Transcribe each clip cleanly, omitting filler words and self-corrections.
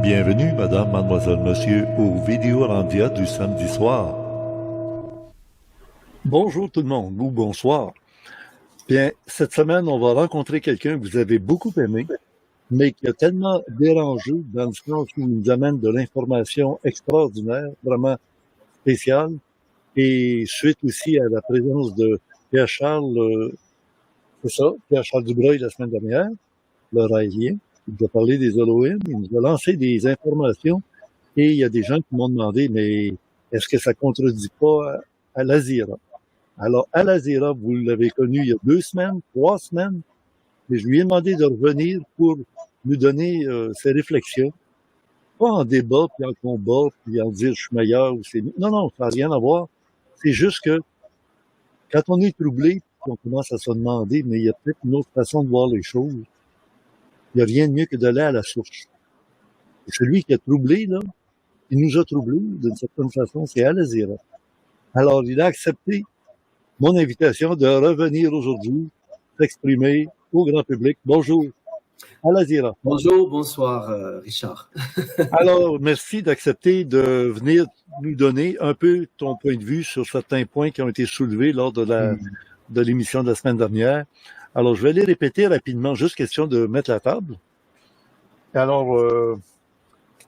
Bienvenue, madame, mademoiselle, monsieur, aux vidéos Randia du samedi soir. Bonjour tout le monde, ou bonsoir. Bien, cette semaine, on va rencontrer quelqu'un que vous avez beaucoup aimé, mais qui a tellement dérangé dans le sens où il nous amène de l'information extraordinaire, vraiment spéciale, et suite aussi à la présence de Pierre-Charles, c'est ça, Pierre-Charles Dubreuil la semaine dernière, le raélien. Il nous a parlé des Elohim, il nous a lancé des informations, et il y a des gens qui m'ont demandé, mais est-ce que ça contredit pas à l'Azira? Alors, Al Azira, vous l'avez connu il y a 2 semaines, 3 semaines, et je lui ai demandé de revenir pour nous donner ses réflexions. Pas en débat, puis en combat, puis en dire je suis meilleur ou c'est mieux. Non, non, ça n'a rien à voir. C'est juste que quand on est troublé, puis on commence à se demander, mais il y a peut-être une autre façon de voir les choses. Il n'y a rien de mieux que d'aller à la source. Et celui qui a troublé, là, il nous a troublés, d'une certaine façon, c'est Al Azira. Alors, il a accepté mon invitation de revenir aujourd'hui, s'exprimer au grand public. Bonjour, Al Azira. Bonjour, bonsoir, Richard. Alors, merci d'accepter de venir nous donner un peu ton point de vue sur certains points qui ont été soulevés lors de l'émission de la semaine dernière. Alors, je vais les répéter rapidement, juste question de mettre la table. Alors,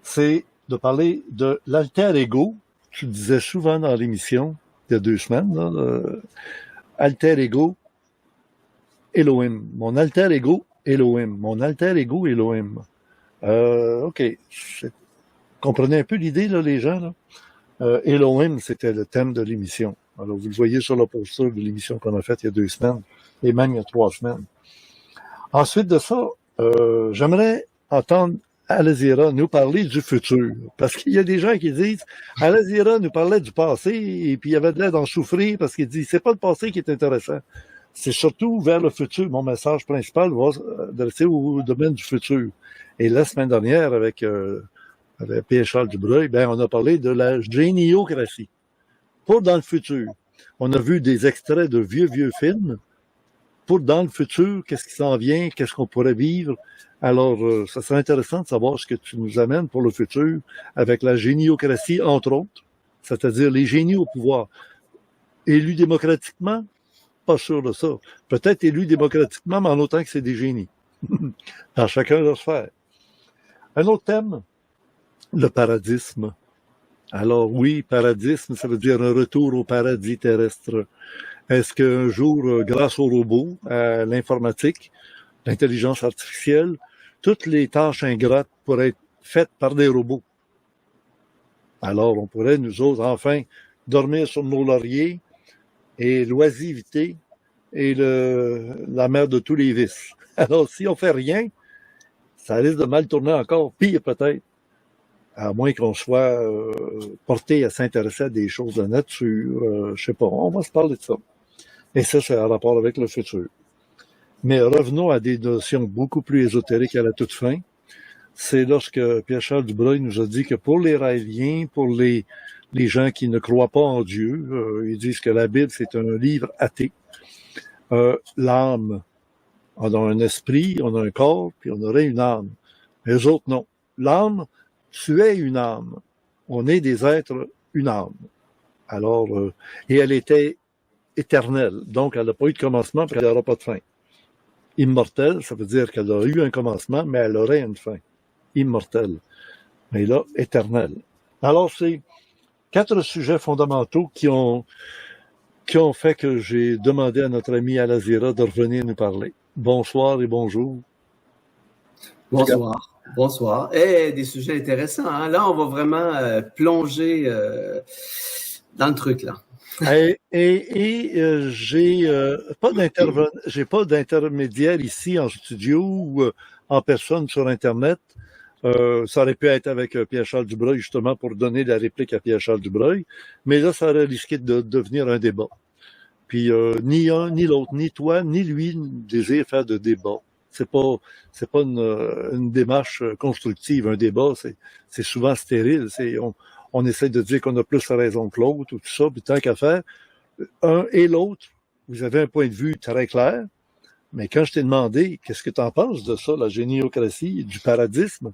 c'est de parler de l'alter ego. Tu le disais souvent dans l'émission, il y a 2 semaines, là, alter ego, Elohim. Mon alter ego, Elohim. Mon alter ego, Elohim. OK. Comprenez un peu l'idée, là, les gens, là? Elohim, c'était le thème de l'émission. Alors, vous le voyez sur la poster de l'émission qu'on a faite il y a 2 semaines, et même il y a 3 semaines. Ensuite de ça, j'aimerais entendre Al Azira nous parler du futur. Parce qu'il y a des gens qui disent, Al Azira nous parlait du passé, et puis il avait de l'air d'en souffrir, parce qu'il dit, c'est pas le passé qui est intéressant. C'est surtout vers le futur. Mon message principal va s'adresser au domaine du futur. Et la semaine dernière, avec Pierre-Charles Dubreuil, ben, on a parlé de la géniocratie. Pour dans le futur. On a vu des extraits de vieux films. Pour dans le futur, qu'est-ce qui s'en vient, qu'est-ce qu'on pourrait vivre. Alors, ça serait intéressant de savoir ce que tu nous amènes pour le futur avec la géniocratie, entre autres, c'est-à-dire les génies au pouvoir. Élus démocratiquement, pas sûr de ça. Peut-être élus démocratiquement, mais en autant que c'est des génies. Dans chacun leur sphère. Un autre thème, le paradisme. Alors oui, paradisme, ça veut dire un retour au paradis terrestre. Est-ce qu'un jour, grâce aux robots, à l'informatique, l'intelligence artificielle, toutes les tâches ingrates pourraient être faites par des robots? Alors, on pourrait, nous autres, enfin, dormir sur nos lauriers et l'oisiveté et la mère de tous les vices. Alors, si on fait rien, ça risque de mal tourner encore, pire peut-être. À moins qu'on soit porté à s'intéresser à des choses de nature, je sais pas, on va se parler de ça. Et ça, c'est en rapport avec le futur. Mais revenons à des notions beaucoup plus ésotériques à la toute fin. C'est lorsque Pierre-Charles Dubreuil nous a dit que pour les raéliens, pour les gens qui ne croient pas en Dieu, ils disent que la Bible, c'est un livre athée. L'âme, on a un esprit, on a un corps, puis on aurait une âme. Les autres, non. L'âme, tu es une âme. On est des êtres, une âme. Alors, et elle était éternelle. Donc, elle n'a pas eu de commencement, puis elle n'aura pas de fin. Immortelle, ça veut dire qu'elle a eu un commencement, mais elle aurait une fin. Immortelle. Mais là, éternelle. Alors, c'est 4 sujets fondamentaux qui ont fait que j'ai demandé à notre ami Al Azira de revenir nous parler. Bonsoir et bonjour. Bonsoir. Bonsoir. Et des sujets intéressants. Hein? Là, on va vraiment plonger dans le truc, là. J'ai pas d'intermédiaire ici en studio ou en personne sur Internet. Ça aurait pu être avec Pierre-Charles Dubreuil, justement, pour donner la réplique à Pierre-Charles Dubreuil. Mais là, ça aurait risqué de devenir un débat. Puis ni un, ni l'autre, ni toi, ni lui ne désire faire de débat. C'est pas une démarche constructive. Un débat, c'est souvent stérile. On essaie de dire qu'on a plus raison que l'autre ou tout ça. Puis tant qu'à faire, un et l'autre, vous avez un point de vue très clair. Mais quand je t'ai demandé, qu'est-ce que tu en penses de ça, la géniocratie, du paradisme?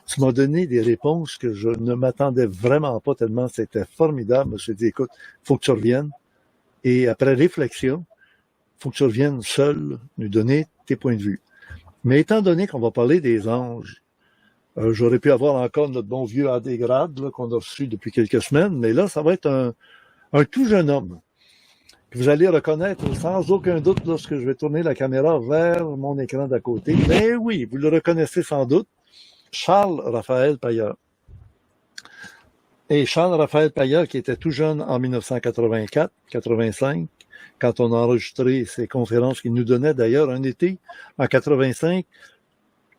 Tu m'as donné des réponses que je ne m'attendais vraiment pas tellement. C'était formidable. Je me suis dit, écoute, faut que tu reviennes. Et après réflexion, faut que tu reviennes seul nous donner tes points de vue. Mais étant donné qu'on va parler des anges, j'aurais pu avoir encore notre bon vieux Adégrade qu'on a reçu depuis quelques semaines, mais là, ça va être un tout jeune homme que vous allez reconnaître sans aucun doute lorsque je vais tourner la caméra vers mon écran d'à côté. Mais oui, vous le reconnaissez sans doute, Charles-Raphaël Paillard. Et Charles-Raphaël Paillard, qui était tout jeune en 1984-85, quand on a enregistré ces conférences qu'il nous donnait d'ailleurs un été, en 85,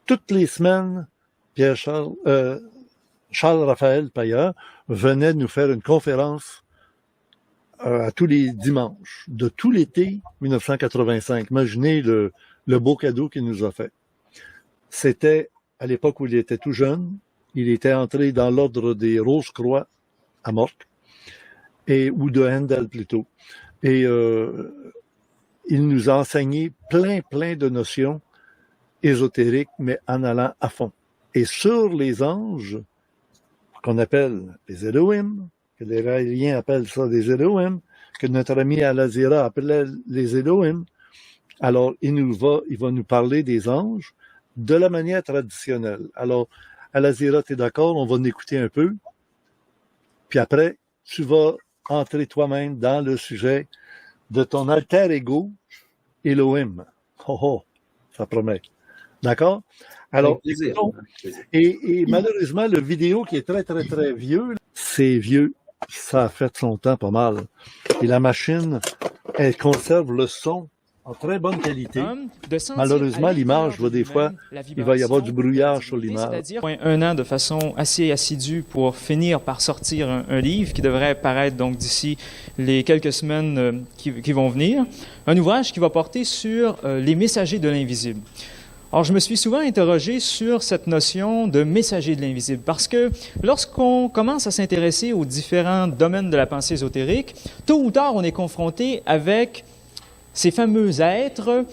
toutes les semaines, Charles-Raphaël Paillard venait nous faire une conférence à tous les dimanches de tout l'été 1985. Imaginez le beau cadeau qu'il nous a fait. C'était à l'époque où il était tout jeune. Il était entré dans l'ordre des Rose-Croix à Morques, ou de Handel plutôt. Et il nous a enseigné plein de notions ésotériques, mais en allant à fond. Et sur les anges, qu'on appelle les Elohim, que les Raéliens appellent ça des Elohim, que notre ami Al-Azira appelait les Elohim, alors il va nous parler des anges de la manière traditionnelle. Alors, Al-Azira, tu es d'accord? On va en écouter un peu. Puis après, tu vas entrer toi-même dans le sujet de ton alter ego, Elohim. Ça promet. D'accord? Alors, et malheureusement, le vidéo qui est très vieux, c'est vieux, ça a fait son temps pas mal. Et la machine, elle conserve le son en très bonne qualité. Malheureusement, l'image, des fois, il va y avoir du brouillard sur l'image. C'est-à-dire 1 an de façon assez assidue pour finir par sortir un livre qui devrait paraître donc d'ici les quelques semaines qui vont venir. Un ouvrage qui va porter sur les messagers de l'invisible. Alors, je me suis souvent interrogé sur cette notion de messager de l'invisible, parce que lorsqu'on commence à s'intéresser aux différents domaines de la pensée ésotérique, tôt ou tard, on est confronté avec ces fameux êtres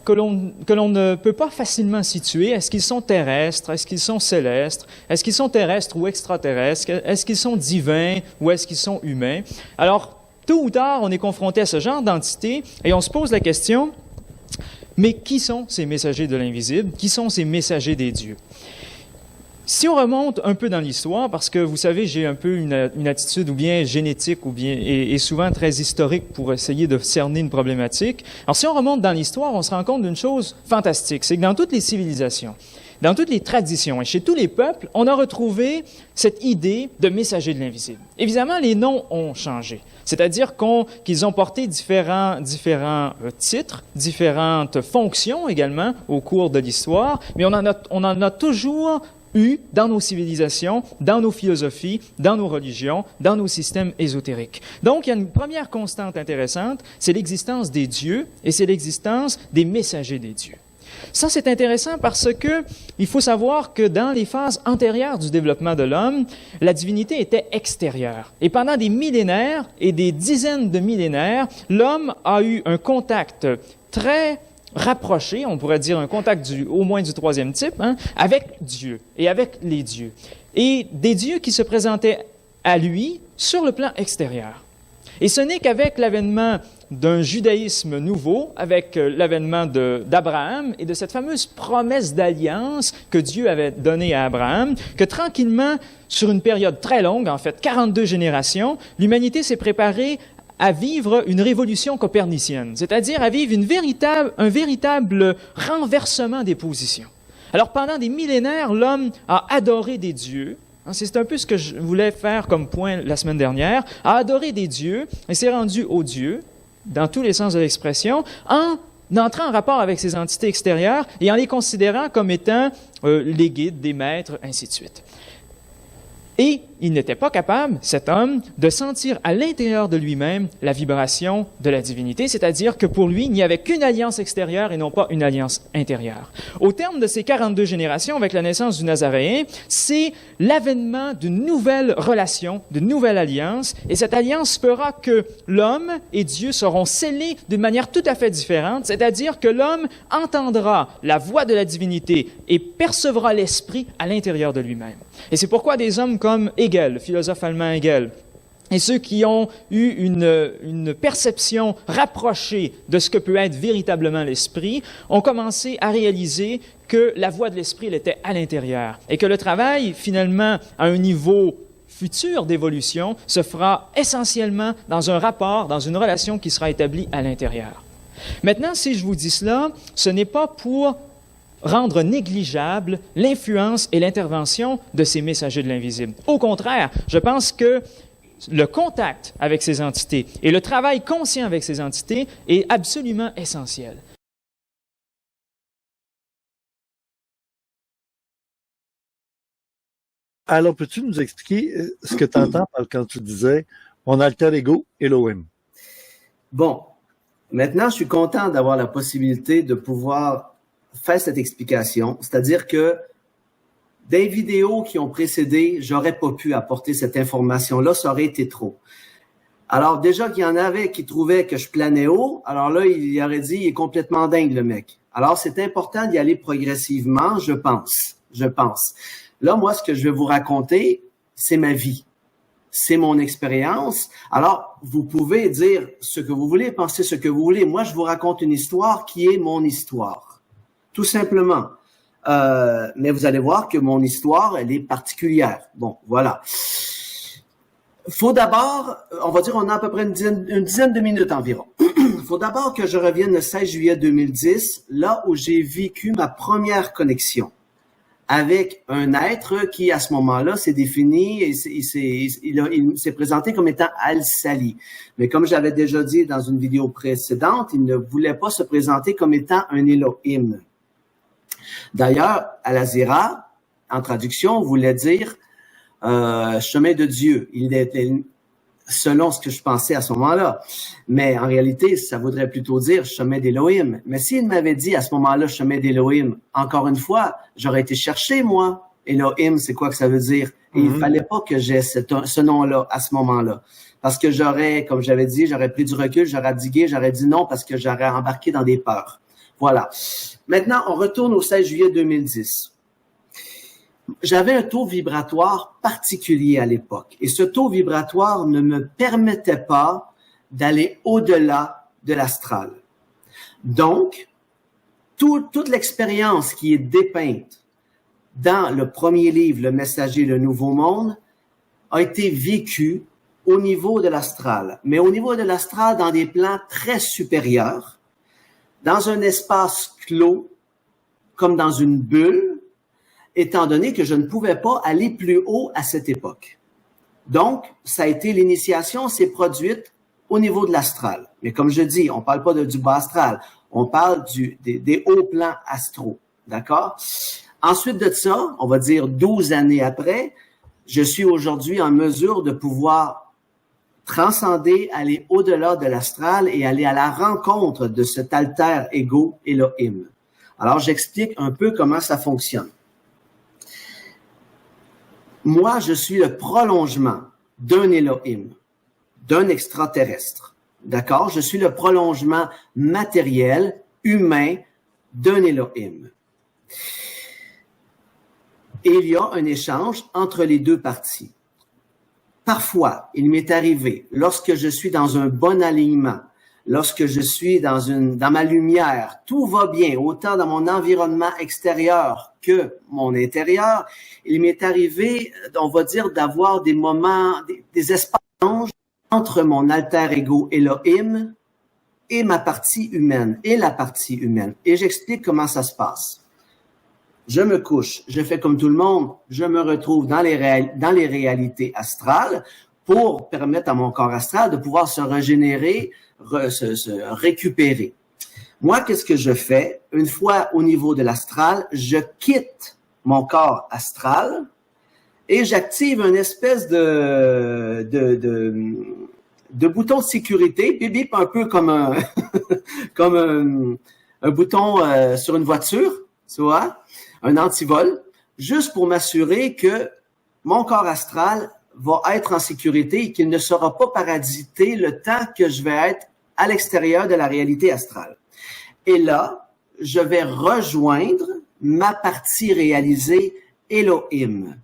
que l'on ne peut pas facilement situer. Est-ce qu'ils sont terrestres? Est-ce qu'ils sont célestes? Est-ce qu'ils sont terrestres ou extraterrestres? Est-ce qu'ils sont divins ou est-ce qu'ils sont humains? Alors, tôt ou tard, on est confronté à ce genre d'entité et on se pose la question, mais qui sont ces messagers de l'invisible? Qui sont ces messagers des dieux? Si on remonte un peu dans l'histoire, parce que vous savez, j'ai un peu une attitude ou bien génétique ou bien et souvent très historique pour essayer de cerner une problématique. Alors si on remonte dans l'histoire, on se rend compte d'une chose fantastique, c'est que dans toutes les civilisations, dans toutes les traditions et chez tous les peuples, on a retrouvé cette idée de messager de l'invisible. Évidemment, les noms ont changé. C'est-à-dire qu'ils ont porté différents titres, différentes fonctions également au cours de l'histoire, mais on en a toujours eu dans nos civilisations, dans nos philosophies, dans nos religions, dans nos systèmes ésotériques. Donc, il y a une première constante intéressante, c'est l'existence des dieux et c'est l'existence des messagers des dieux. Ça, c'est intéressant parce que il faut savoir que dans les phases antérieures du développement de l'homme, la divinité était extérieure. Et pendant des millénaires et des dizaines de millénaires, l'homme a eu un contact très rapproché, on pourrait dire un contact au moins du troisième type, avec Dieu et avec les dieux. Et des dieux qui se présentaient à lui sur le plan extérieur. Et ce n'est qu'avec l'avènement d'un judaïsme nouveau, avec l'avènement d'Abraham et de cette fameuse promesse d'alliance que Dieu avait donnée à Abraham, que tranquillement, sur une période très longue, en fait 42 générations, l'humanité s'est préparée à vivre une révolution copernicienne, c'est-à-dire à vivre un véritable renversement des positions. Alors pendant des millénaires, l'homme a adoré des dieux. C'est un peu ce que je voulais faire comme point la semaine dernière, a adoré des dieux et s'est rendu aux dieux, dans tous les sens de l'expression, en entrant en rapport avec ces entités extérieures et en les considérant comme étant les guides, des maîtres, ainsi de suite. Et il n'était pas capable, cet homme, de sentir à l'intérieur de lui-même la vibration de la divinité, c'est-à-dire que pour lui, il n'y avait qu'une alliance extérieure et non pas une alliance intérieure. Au terme de ces 42 générations, avec la naissance du Nazaréen, c'est l'avènement d'une nouvelle relation, d'une nouvelle alliance, et cette alliance fera que l'homme et Dieu seront scellés d'une manière tout à fait différente, c'est-à-dire que l'homme entendra la voix de la divinité et percevra l'esprit à l'intérieur de lui-même. Et c'est pourquoi des hommes comme Hegel, le philosophe allemand Hegel, et ceux qui ont eu une perception rapprochée de ce que peut être véritablement l'esprit, ont commencé à réaliser que la voix de l'esprit, elle était à l'intérieur et que le travail, finalement, à un niveau futur d'évolution, se fera essentiellement dans un rapport, dans une relation qui sera établie à l'intérieur. Maintenant, si je vous dis cela, ce n'est pas pour rendre négligeable l'influence et l'intervention de ces messagers de l'invisible. Au contraire, je pense que le contact avec ces entités et le travail conscient avec ces entités est absolument essentiel. Alors, peux-tu nous expliquer ce que tu entends quand tu disais « mon alter ego, Elohim ». Bon, maintenant, je suis content d'avoir la possibilité de pouvoir faire cette explication, c'est-à-dire que des vidéos qui ont précédé, j'aurais pas pu apporter cette information-là, ça aurait été trop. Alors déjà qu'il y en avait qui trouvaient que je planais haut, alors là, il aurait dit, il est complètement dingue le mec. Alors c'est important d'y aller progressivement, je pense. Là, moi, ce que je vais vous raconter, c'est ma vie. C'est mon expérience. Alors, vous pouvez dire ce que vous voulez, penser ce que vous voulez. Moi, je vous raconte une histoire qui est mon histoire. Tout simplement. Mais vous allez voir que mon histoire, elle est particulière. Bon, voilà. Faut d'abord, on va dire, on a à peu près une dizaine de minutes environ. Faut d'abord que je revienne le 16 juillet 2010, là où j'ai vécu ma première connexion avec un être qui, à ce moment-là, s'est défini et il s'est présenté comme étant Al-Sali. Mais comme j'avais déjà dit dans une vidéo précédente, il ne voulait pas se présenter comme étant un Elohim. D'ailleurs, Al-Azira, en traduction, voulait dire chemin de Dieu. Il était selon ce que je pensais à ce moment-là. Mais en réalité, ça voudrait plutôt dire chemin d'Elohim. Mais s'il m'avait dit à ce moment-là chemin d'Elohim, encore une fois, j'aurais été chercher, moi. Elohim, c'est quoi que ça veut dire? Et il fallait pas que j'aie ce nom-là à ce moment-là. Parce que j'aurais, comme j'avais dit, j'aurais pris du recul, j'aurais digué, j'aurais dit non parce que j'aurais embarqué dans des peurs. Voilà. Maintenant, on retourne au 16 juillet 2010. J'avais un taux vibratoire particulier à l'époque. Et ce taux vibratoire ne me permettait pas d'aller au-delà de l'astral. Donc, toute l'expérience qui est dépeinte dans le premier livre, Le Messager, le Nouveau Monde, a été vécue au niveau de l'astral. Mais au niveau de l'astral, dans des plans très supérieurs, dans un espace clos, comme dans une bulle, étant donné que je ne pouvais pas aller plus haut à cette époque. Donc, ça a été l'initiation s'est produite au niveau de l'astral. Mais comme je dis, on parle pas du bas astral, on parle des hauts plans astraux. D'accord? Ensuite de ça, on va dire 12 années après, je suis aujourd'hui en mesure de pouvoir transcender, aller au-delà de l'astral et aller à la rencontre de cet alter ego Elohim. Alors, j'explique un peu comment ça fonctionne. Moi, je suis le prolongement d'un Elohim, d'un extraterrestre. D'accord? Je suis le prolongement matériel, humain, d'un Elohim. Et il y a un échange entre les deux parties. Parfois, il m'est arrivé, lorsque je suis dans un bon alignement, lorsque je suis dans ma lumière, tout va bien, autant dans mon environnement extérieur que mon intérieur, il m'est arrivé, on va dire, d'avoir des moments, des espaces entre mon alter ego Elohim et ma partie humaine, et la partie humaine. Et j'explique comment ça se passe. Je me couche, je fais comme tout le monde, je me retrouve dans les réalités astrales pour permettre à mon corps astral de pouvoir se régénérer, se récupérer. Moi, qu'est-ce que je fais? Une fois au niveau de l'astral, je quitte mon corps astral et j'active une espèce de bouton de sécurité, bip bip, un peu comme un bouton sur une voiture, tu vois, un antivol, juste pour m'assurer que mon corps astral va être en sécurité et qu'il ne sera pas parasité le temps que je vais être à l'extérieur de la réalité astrale. Et là, je vais rejoindre ma partie réalisée Elohim.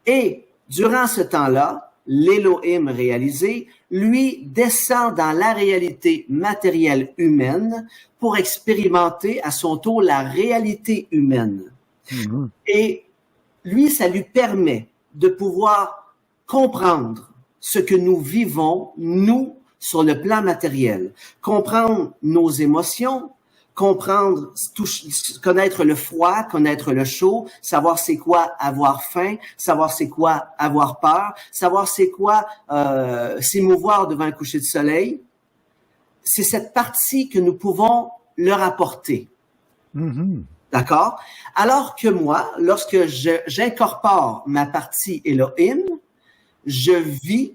Et durant ce temps-là, l'Elohim réalisé, lui, descend dans la réalité matérielle humaine pour expérimenter à son tour la réalité humaine. Mm-hmm. Et lui, ça lui permet de pouvoir comprendre ce que nous vivons, nous, sur le plan matériel. Comprendre nos émotions, comprendre, connaître le froid, connaître le chaud, savoir c'est quoi avoir faim, savoir c'est quoi avoir peur, savoir c'est quoi s'émouvoir devant un coucher de soleil. C'est cette partie que nous pouvons leur apporter. Mm-hmm. D'accord? Alors que moi, lorsque j'incorpore ma partie Elohim, je vis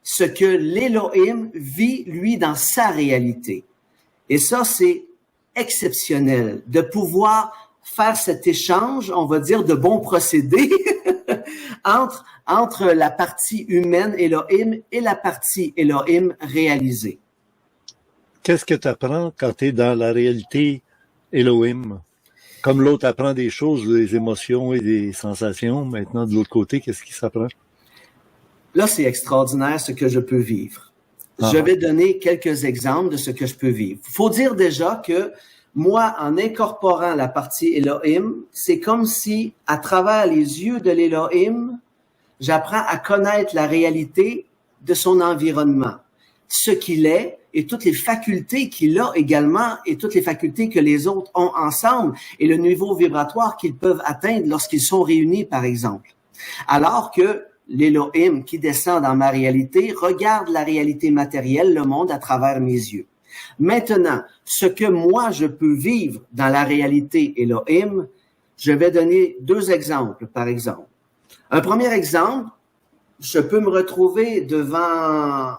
ce que l'Elohim vit, lui, dans sa réalité. Et ça, c'est exceptionnel de pouvoir faire cet échange, on va dire, de bons procédés entre la partie humaine Elohim et la partie Elohim réalisée. Qu'est-ce que tu apprends quand tu es dans la réalité Elohim? Comme l'autre apprend des choses, des émotions et des sensations, maintenant de l'autre côté, qu'est-ce qui s'apprend? Là, c'est extraordinaire ce que je peux vivre. Je vais donner quelques exemples de ce que je peux vivre. Faut dire déjà que moi, en incorporant la partie Elohim, c'est comme si, à travers les yeux de l'Elohim, j'apprends à connaître la réalité de son environnement, ce qu'il est et toutes les facultés qu'il a également et toutes les facultés que les autres ont ensemble et le niveau vibratoire qu'ils peuvent atteindre lorsqu'ils sont réunis, par exemple. Alors que l'Elohim qui descend dans ma réalité regarde la réalité matérielle, le monde, à travers mes yeux. Maintenant, ce que moi, je peux vivre dans la réalité Elohim, je vais donner 2 exemples, par exemple. Un premier exemple, je peux me retrouver devant,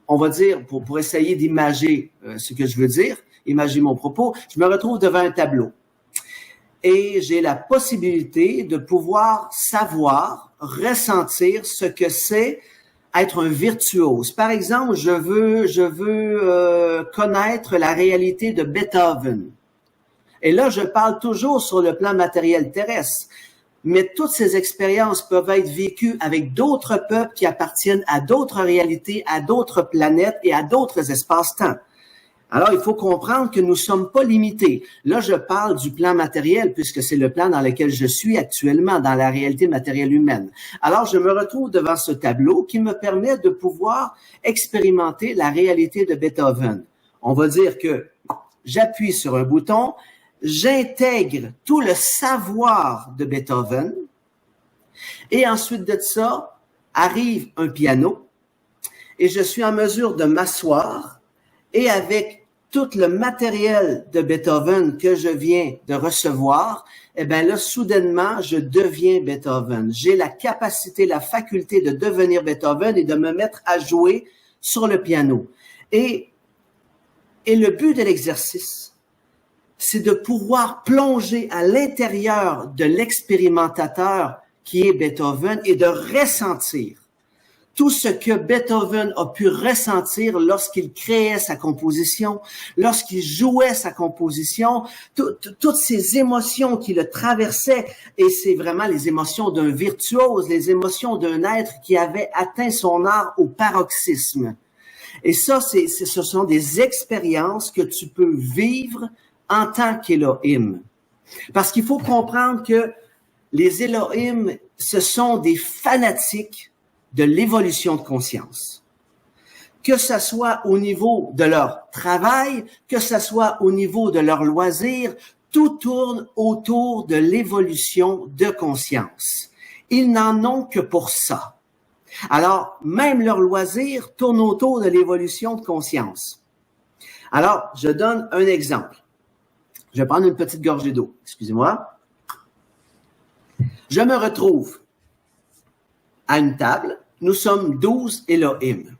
on va dire, pour essayer d'imager ce que je veux dire, imager mon propos, je me retrouve devant un tableau. Et j'ai la possibilité de pouvoir savoir, ressentir ce que c'est être un virtuose. Par exemple, je veux connaître la réalité de Beethoven. Et là, je parle toujours sur le plan matériel terrestre. Mais toutes ces expériences peuvent être vécues avec d'autres peuples qui appartiennent à d'autres réalités, à d'autres planètes et à d'autres espaces-temps. Alors, il faut comprendre que nous ne sommes pas limités. Là, je parle du plan matériel puisque c'est le plan dans lequel je suis actuellement, dans la réalité matérielle humaine. Alors, je me retrouve devant ce tableau qui me permet de pouvoir expérimenter la réalité de Beethoven. On va dire que j'appuie sur un bouton, j'intègre tout le savoir de Beethoven et ensuite de ça, arrive un piano et je suis en mesure de m'asseoir et avec tout le matériel de Beethoven que je viens de recevoir, eh bien là, soudainement, je deviens Beethoven. J'ai la capacité, la faculté de devenir Beethoven et de me mettre à jouer sur le piano. Et le but de l'exercice, c'est de pouvoir plonger à l'intérieur de l'expérimentateur qui est Beethoven et de ressentir tout ce que Beethoven a pu ressentir lorsqu'il créait sa composition, lorsqu'il jouait sa composition, toutes ces émotions qui le traversaient, et c'est vraiment les émotions d'un virtuose, les émotions d'un être qui avait atteint son art au paroxysme. Et ça, ce sont des expériences que tu peux vivre en tant qu'Elohim. Parce qu'il faut comprendre que les Elohim, ce sont des fanatiques de l'évolution de conscience. Que ce soit au niveau de leur travail, que ce soit au niveau de leur loisir, tout tourne autour de l'évolution de conscience. Ils n'en ont que pour ça. Alors, même leur loisir tourne autour de l'évolution de conscience. Alors, je donne un exemple. Je vais prendre une petite gorgée d'eau. Excusez-moi. Je me retrouve à une table. Nous sommes 12 Elohim.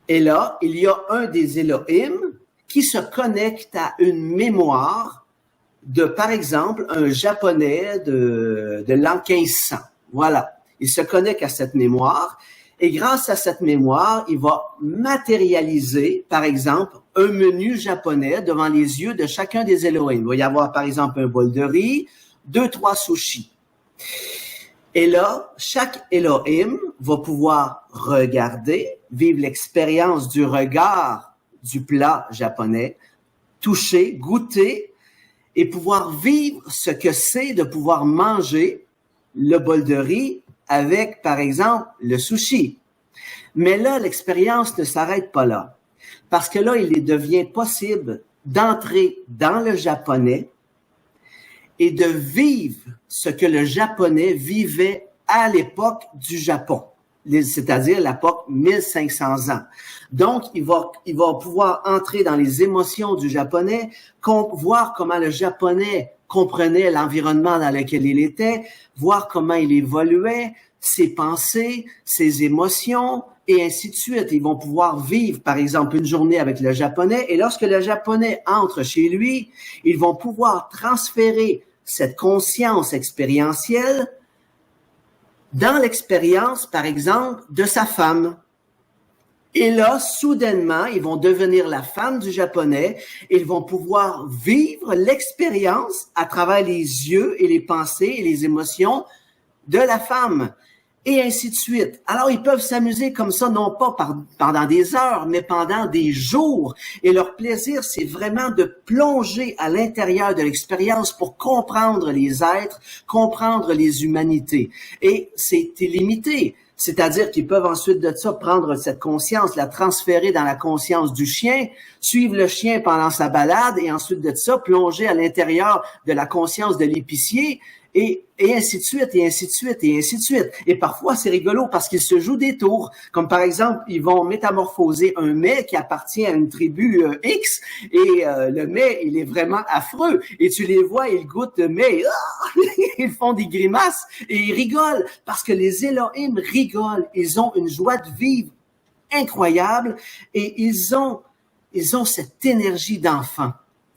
Et là, il y a un des Elohim qui se connecte à une mémoire de, par exemple, un Japonais de l'an 1500. Voilà. Il se connecte à cette mémoire et grâce à cette mémoire, il va matérialiser, par exemple, un menu japonais devant les yeux de chacun des Elohim. Il va y avoir, par exemple, un bol de riz, 2-3 sushis. Et là, chaque Elohim va pouvoir regarder, vivre l'expérience du regard du plat japonais, toucher, goûter et pouvoir vivre ce que c'est de pouvoir manger le bol de riz avec, par exemple, le sushi. Mais là, l'expérience ne s'arrête pas là. Parce que là, il devient possible d'entrer dans le japonais et de vivre ce que le japonais vivait à l'époque du Japon, c'est-à-dire l'époque 1500 ans. Donc, il va pouvoir entrer dans les émotions du japonais, voir comment le japonais comprenait l'environnement dans lequel il était, voir comment il évoluait, ses pensées, ses émotions, et ainsi de suite. Ils vont pouvoir vivre, par exemple, une journée avec le japonais, et lorsque le japonais entre chez lui, ils vont pouvoir transférer cette conscience expérientielle dans l'expérience, par exemple, de sa femme. Et là, soudainement, ils vont devenir la femme du japonais. Ils vont pouvoir vivre l'expérience à travers les yeux et les pensées et les émotions de la femme. Et ainsi de suite. Alors, ils peuvent s'amuser comme ça, non pas pendant des heures, mais pendant des jours. Et leur plaisir, c'est vraiment de plonger à l'intérieur de l'expérience pour comprendre les êtres, comprendre les humanités. Et c'est illimité. C'est-à-dire qu'ils peuvent ensuite de ça prendre cette conscience, la transférer dans la conscience du chien, suivre le chien pendant sa balade et ensuite de ça plonger à l'intérieur de la conscience de l'épicier et ainsi de suite, et ainsi de suite, et ainsi de suite. Et parfois, c'est rigolo parce qu'ils se jouent des tours. Comme par exemple, ils vont métamorphoser un mets qui appartient à une tribu X et le mets, il est vraiment affreux. Et tu les vois, ils goûtent le mets, ils font des grimaces et ils rigolent parce que les Elohim rigolent. Ils ont une joie de vivre incroyable et ils ont cette énergie d'enfant.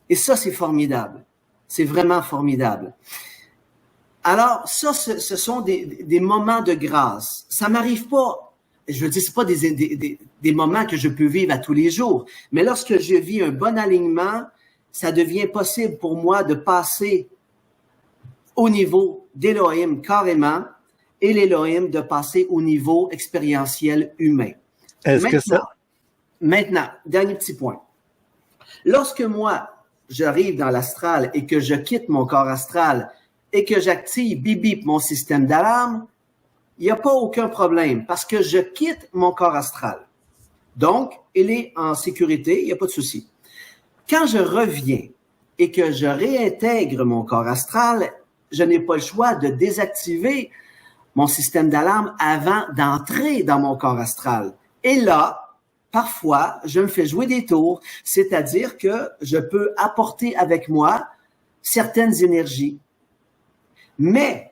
Et ça, c'est formidable. C'est vraiment formidable. Alors, ça, ce sont des moments de grâce. Ça m'arrive pas, je veux dire, c'est pas des moments que je peux vivre à tous les jours. Mais lorsque je vis un bon alignement, ça devient possible pour moi de passer au niveau d'Elohim carrément et l'Elohim de passer au niveau expérientiel humain. Maintenant, dernier petit point. Lorsque moi, j'arrive dans l'astral et que je quitte mon corps astral et que j'active bip mon système d'alarme, il n'y a pas aucun problème parce que je quitte mon corps astral. Donc, il est en sécurité, il n'y a pas de souci. Quand je reviens et que je réintègre mon corps astral, je n'ai pas le choix de désactiver mon système d'alarme avant d'entrer dans mon corps astral. Et là, parfois, je me fais jouer des tours, c'est-à-dire que je peux apporter avec moi certaines énergies. Mais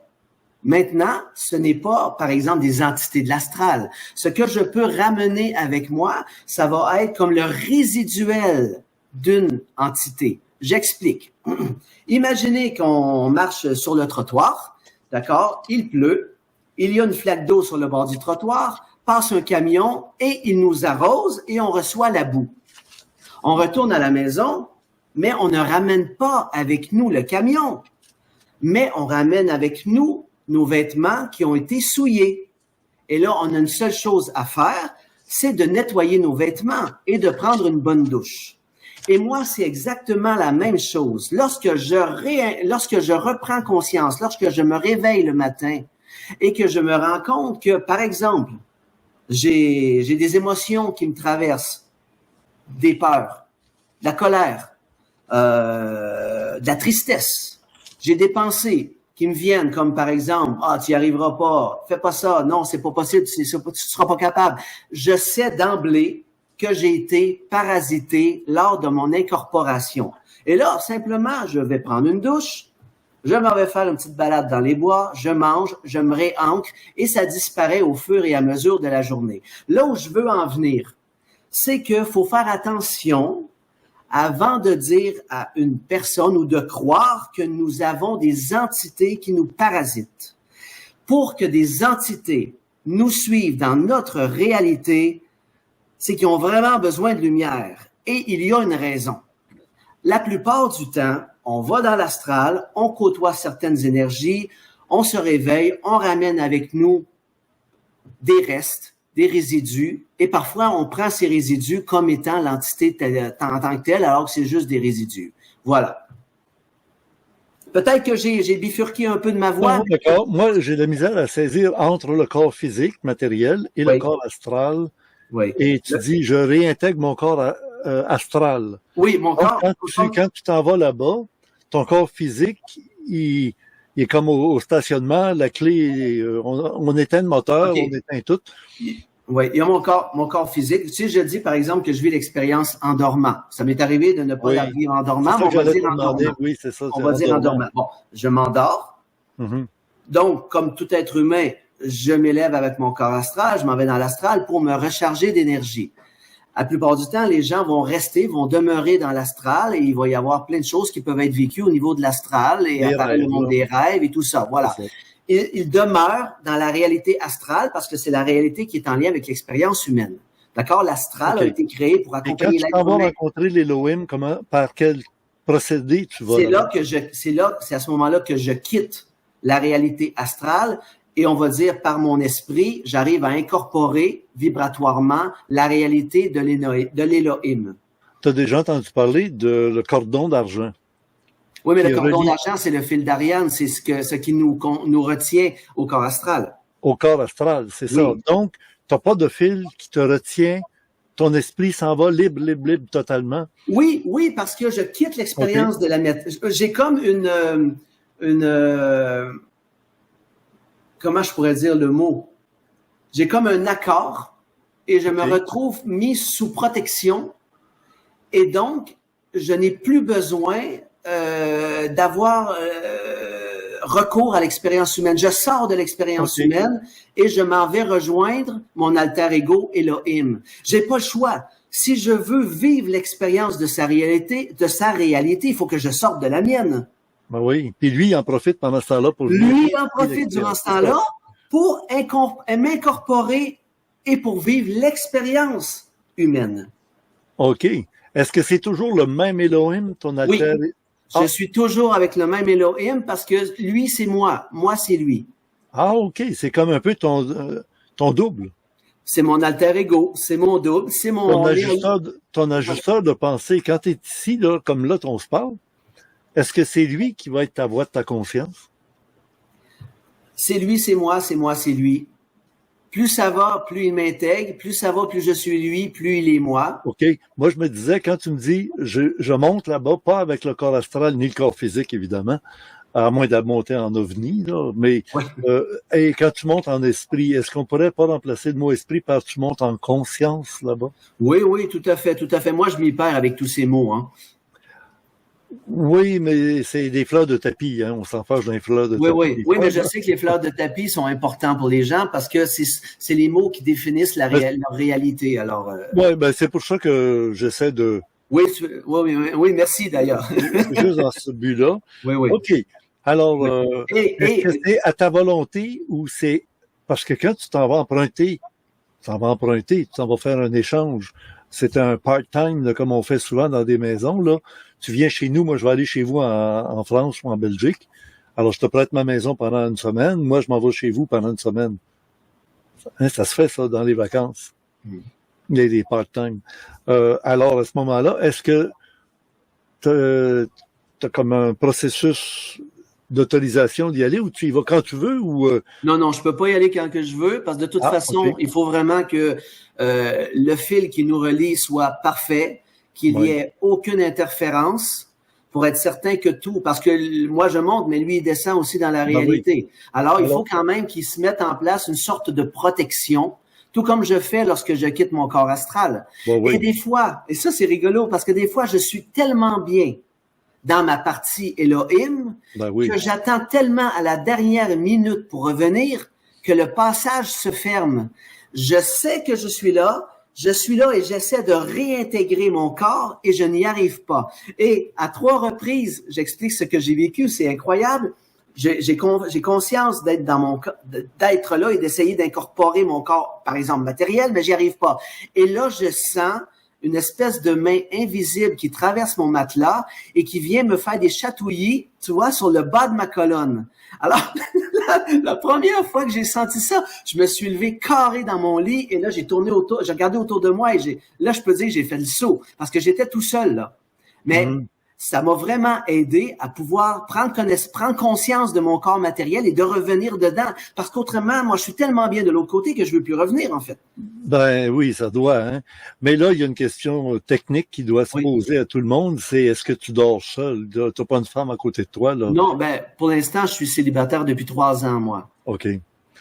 maintenant, ce n'est pas, par exemple, des entités de l'astral. Ce que je peux ramener avec moi, ça va être comme le résiduel d'une entité. J'explique. Imaginez qu'on marche sur le trottoir, d'accord? Il pleut, il y a une flaque d'eau sur le bord du trottoir, passe un camion et il nous arrose et on reçoit la boue. On retourne à la maison, mais on ne ramène pas avec nous le camion. Mais on ramène avec nous nos vêtements qui ont été souillés. Et là, on a une seule chose à faire, c'est de nettoyer nos vêtements et de prendre une bonne douche. Et moi, c'est exactement la même chose. Lorsque je reprends conscience, lorsque je me réveille le matin et que je me rends compte que, par exemple, j'ai des émotions qui me traversent, des peurs, de la colère, de la tristesse. J'ai des pensées qui me viennent comme par exemple, tu y arriveras pas, fais pas ça, non, c'est pas possible, tu seras pas capable. Je sais d'emblée que j'ai été parasité lors de mon incorporation. Et là, simplement, je vais prendre une douche, Je m'en vais faire une petite balade dans les bois, je mange, je me réancre et ça disparaît au fur et à mesure de la journée. Là où je veux en venir, c'est qu'il faut faire attention avant de dire à une personne ou de croire que nous avons des entités qui nous parasitent. Pour que des entités nous suivent dans notre réalité, c'est qu'ils ont vraiment besoin de lumière. Et il y a une raison. La plupart du temps, on va dans l'astral, on côtoie certaines énergies, on se réveille, on ramène avec nous des restes, des résidus, et parfois on prend ces résidus comme étant l'entité en tant que telle, alors que c'est juste des résidus. Voilà. Peut-être que j'ai bifurqué un peu de ma voix. Non, d'accord. Moi, j'ai de la misère à saisir entre le corps physique, matériel, et le corps astral. Oui. Et tu dis, je réintègre mon corps astral. Oui, mon corps. Quand tu t'en vas là-bas, ton corps physique, il est comme au stationnement, la clé, on éteint le moteur, on éteint tout. Oui, il y a mon corps physique. Tu sais, je dis par exemple que je vis l'expérience en dormant. Ça m'est arrivé de ne pas la vivre en dormant, mais on va dire en dormant. Oui, c'est ça. On va dire en dormant. Bon, je m'endors. Mm-hmm. Donc, comme tout être humain, je m'élève avec mon corps astral, je m'en vais dans l'astral pour me recharger d'énergie. La plupart du temps, les gens vont demeurer dans l'astral et il va y avoir plein de choses qui peuvent être vécues au niveau de l'astral et apparaître le monde des rêves et tout ça. Voilà. Il demeure dans la réalité astrale parce que c'est la réalité qui est en lien avec l'expérience humaine. D'accord? L'astral a été créé pour accompagner l'être humain. Et quand tu vas rencontrer l'Élohim, par quel procédé tu vas? C'est à ce moment-là que je quitte la réalité astrale et on va dire par mon esprit, j'arrive à incorporer vibratoirement la réalité de l'Élohim. Tu as déjà entendu parler de le cordon d'argent? Oui, mais le cordon d'argent, c'est le fil d'Ariane, c'est ce qui nous retient au corps astral. Au corps astral, c'est ça. Donc, tu n'as pas de fil qui te retient, ton esprit s'en va libre totalement. Oui, parce que je quitte l'expérience de la méthode. J'ai comme une comment je pourrais dire le mot? J'ai comme un accord et je me retrouve mis sous protection et donc, je n'ai plus besoin d'avoir recours à l'expérience humaine. Je sors de l'expérience humaine et je m'en vais rejoindre mon alter ego Elohim. J'ai pas le choix. Si je veux vivre l'expérience de sa réalité, il faut que je sorte de la mienne. Ben oui. Puis lui, il en profite pendant ce temps-là pour... Lui, il en profite durant ce temps-là pour m'incorporer et pour vivre l'expérience humaine. OK. Est-ce que c'est toujours le même Elohim, ton alter? Oui. Je suis toujours avec le même Elohim parce que lui, c'est moi. Moi, c'est lui. Ah, OK. C'est comme un peu ton double. C'est mon alter ego. C'est mon double. C'est mon... Ton ajusteur de pensée. Quand tu es ici, là, comme là, on se parle, est-ce que c'est lui qui va être ta voix de ta confiance? C'est lui, c'est moi, c'est lui. Plus ça va, plus il m'intègre. Plus ça va, plus je suis lui, plus il est moi. OK. Moi, je me disais, quand tu me dis, je monte là-bas, pas avec le corps astral ni le corps physique, évidemment, à moins de monter en ovni, là, mais et quand tu montes en esprit, est-ce qu'on pourrait pas remplacer le mot esprit par tu montes en conscience là-bas? Oui, tout à fait, tout à fait. Moi, je m'y perds avec tous ces mots, hein. Oui, mais c'est des fleurs de tapis, hein. On s'en fâche d'un fleur de tapis. Oui, mais je sais que les fleurs de tapis sont importants pour les gens parce que c'est les mots qui définissent leur réalité. Alors. Oui, ben c'est pour ça que j'essaie de. Oui, merci d'ailleurs. C'est juste dans ce but-là. Oui. OK. Alors, est-ce que c'est à ta volonté ou c'est parce que quand tu t'en vas emprunter, tu t'en vas faire un échange. C'est un part-time, comme on fait souvent dans des maisons, là. Tu viens chez nous, moi je vais aller chez vous en France ou en Belgique. Alors je te prête ma maison pendant une semaine, moi je m'en vais chez vous pendant une semaine. Hein, ça se fait ça dans les vacances. Il y a des part-time. Alors à ce moment-là, est-ce que t'as comme un processus d'autorisation d'y aller ou tu y vas quand tu veux ou Non, je peux pas y aller quand que je veux parce que de toute façon, il faut vraiment que le fil qui nous relie soit parfait, qu'il n'y ait aucune interférence pour être certain que tout, parce que moi je monte, mais lui il descend aussi dans la réalité. Alors, il faut quand même qu'il se mette en place une sorte de protection, tout comme je fais lorsque je quitte mon corps astral. Et des fois, et ça c'est rigolo, parce que des fois je suis tellement bien dans ma partie Elohim Ben oui. que j'attends tellement à la dernière minute pour revenir que le passage se ferme. Je sais que je suis là et j'essaie de réintégrer mon corps et je n'y arrive pas. Et à 3 reprises, j'explique ce que j'ai vécu, c'est incroyable. J'ai conscience d'être là et d'essayer d'incorporer mon corps, par exemple matériel, mais j'y arrive pas. Et là, je sens une espèce de main invisible qui traverse mon matelas et qui vient me faire des chatouillis, tu vois, sur le bas de ma colonne. Alors, la première fois que j'ai senti ça, je me suis levé carré dans mon lit et là, j'ai regardé autour de moi et là, je peux dire que j'ai fait le saut parce que j'étais tout seul, là. Mais ça m'a vraiment aidé à pouvoir prendre conscience de mon corps matériel et de revenir dedans. Parce qu'autrement, moi, je suis tellement bien de l'autre côté que je veux plus revenir, en fait. Ben oui, ça doit, hein. Mais là, il y a une question technique qui doit se poser à tout le monde, c'est est-ce que tu dors seul? Tu n'as pas une femme à côté de toi, là? Non, ben, pour l'instant, je suis célibataire depuis 3 ans, moi. OK.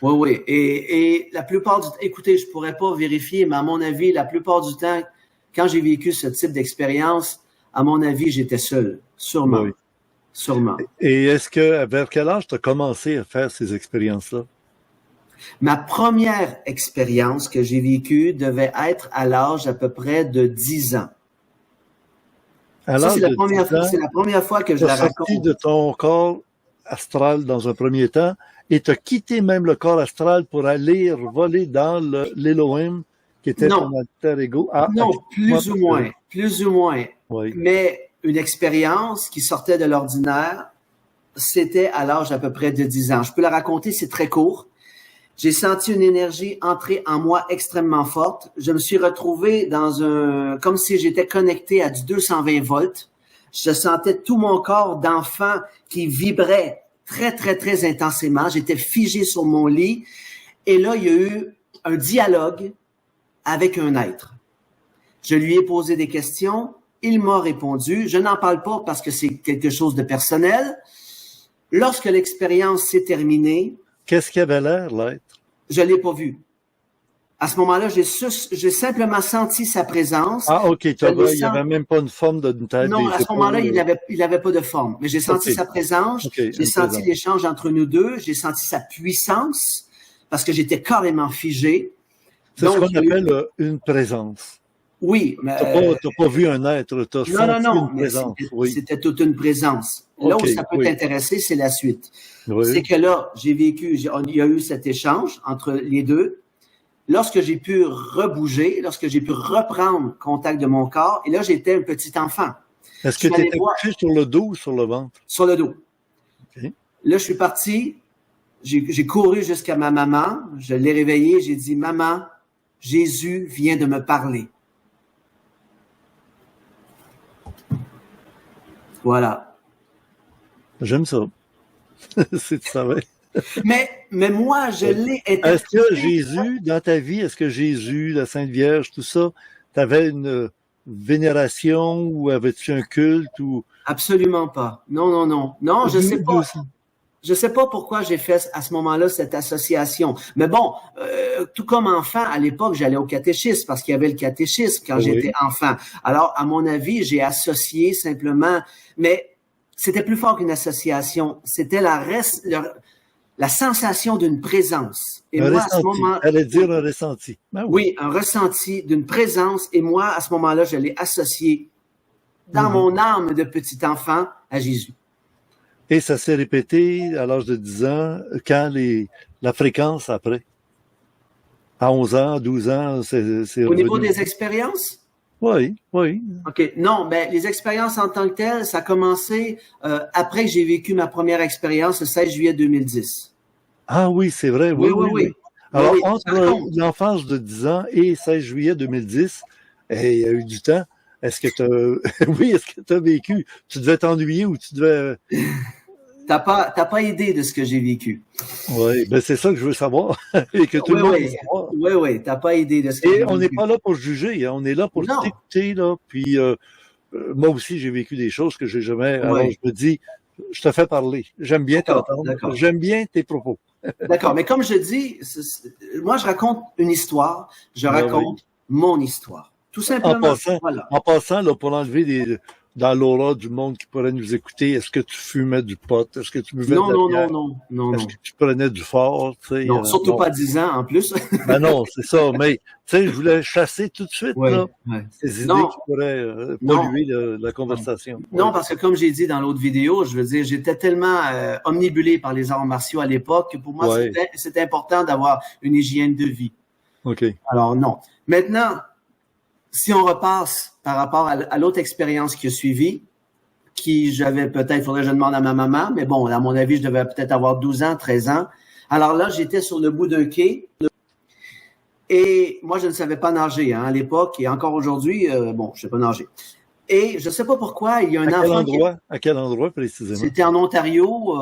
Oui. Et la plupart du temps, écoutez, je pourrais pas vérifier, mais à mon avis, la plupart du temps, quand j'ai vécu ce type d'expérience, à mon avis, j'étais seul. Sûrement. Oui. Sûrement. Et vers quel âge tu as commencé à faire ces expériences-là? Ma première expérience que j'ai vécue devait être à l'âge à peu près de 10 ans. Ça, c'est la première fois que je la raconte. Tu as sorti de ton corps astral dans un premier temps et tu as quitté même le corps astral pour aller voler dans l'Elohim qui était ton alter ego. Non, plus ou moins. Oui. Mais une expérience qui sortait de l'ordinaire, c'était à l'âge à peu près de 10 ans. Je peux la raconter, c'est très court. J'ai senti une énergie entrer en moi extrêmement forte. Je me suis retrouvé comme si j'étais connecté à du 220 volts. Je sentais tout mon corps d'enfant qui vibrait très, très, très intensément. J'étais figé sur mon lit. Et là, il y a eu un dialogue avec un être. Je lui ai posé des questions. Il m'a répondu. Je n'en parle pas parce que c'est quelque chose de personnel. Lorsque l'expérience s'est terminée, qu'est-ce qu'il avait l'air, l'être? Je l'ai pas vu. À ce moment-là, j'ai simplement senti sa présence. Ah, OK. Il n'y avait même pas une forme d'une tête. Non, à ce moment-là, il avait pas de forme. Mais j'ai senti sa présence. J'ai senti l'échange entre nous deux. J'ai senti sa puissance parce que j'étais carrément figé. C'est ce qu'on appelle une présence. Oui, mais... T'as pas vu un être, t'as senti une présence. C'était toute une présence. Là où ça peut t'intéresser, c'est la suite. Oui. C'est que là, il y a eu cet échange entre les deux. Lorsque j'ai pu rebouger, lorsque j'ai pu reprendre contact de mon corps, et là, j'étais un petit enfant. Est-ce que tu étais couché sur le dos ou sur le ventre? Sur le dos. Okay. Là, je suis parti, j'ai couru jusqu'à ma maman, je l'ai réveillée, j'ai dit, « Maman, Jésus vient de me parler. » Voilà. J'aime ça. Si tu savais. Mais moi, je l'ai été. Est-ce que Jésus, dans ta vie, la Sainte Vierge, tout ça, tu avais une vénération ou avais-tu un culte ou... Absolument pas. Non. Non, je sais pas. Je sais pas pourquoi j'ai fait à ce moment-là cette association. Mais bon, tout comme enfant, à l'époque, j'allais au catéchisme parce qu'il y avait le catéchisme quand j'étais enfant. Alors, à mon avis, j'ai associé simplement, mais c'était plus fort qu'une association. C'était la sensation d'une présence. Et un moi, ressenti. À ce moment, elle allait dire un ressenti. Ben oui, un ressenti d'une présence. Et moi, à ce moment-là, je l'ai associé dans mon âme de petit enfant à Jésus. Et ça s'est répété à l'âge de 10 ans, quand la fréquence après? À 11 ans, 12 ans, c'est Au niveau des expériences? Oui. OK. Non, ben les expériences en tant que telles, ça a commencé après que j'ai vécu ma première expérience le 16 juillet 2010. Ah oui, c'est vrai. Oui. Alors, entre l'enfance de 10 ans et 16 juillet 2010, il y a eu du temps. Est-ce que tu as vécu? Tu devais t'ennuyer ou tu devais... T'as pas idée de ce que j'ai vécu. Oui, ben c'est ça que je veux savoir. Et que tout le monde veut savoir. Oui, t'as pas idée de ce que j'ai vécu. Et on n'est pas là pour juger, hein. On est là pour t'écouter, là. Puis moi aussi, j'ai vécu des choses que j'ai jamais... Alors, je me dis, je te fais parler. J'aime bien t'entendre. J'aime bien tes propos. D'accord, mais comme je dis, moi, je raconte une histoire. Je raconte mon histoire. Tout simplement. En passant, là, pour enlever dans l'aura du monde qui pourrait nous écouter, est-ce que tu fumais du pot? Est-ce que tu buvais de la bière? Non. Est-ce que tu prenais du fort? Non, surtout pas 10 ans en plus. Ben non, c'est ça. Mais, tu sais, je voulais chasser tout de suite, là, ces idées qui pourraient polluer la conversation. Non, parce que comme j'ai dit dans l'autre vidéo, je veux dire, j'étais tellement omnibulé par les arts martiaux à l'époque que pour moi, c'était important d'avoir une hygiène de vie. OK. Alors, non. Maintenant, si on repasse par rapport à l'autre expérience qui a suivi, qui j'avais peut-être, faudrait que je demande à ma maman, mais bon, à mon avis, je devais peut-être avoir 12 ans, 13 ans. Alors là, j'étais sur le bout d'un quai et moi, je ne savais pas nager à l'époque et encore aujourd'hui, bon, je ne sais pas nager. Et je ne sais pas pourquoi, il y a un enfant... À quel endroit précisément? C'était en Ontario,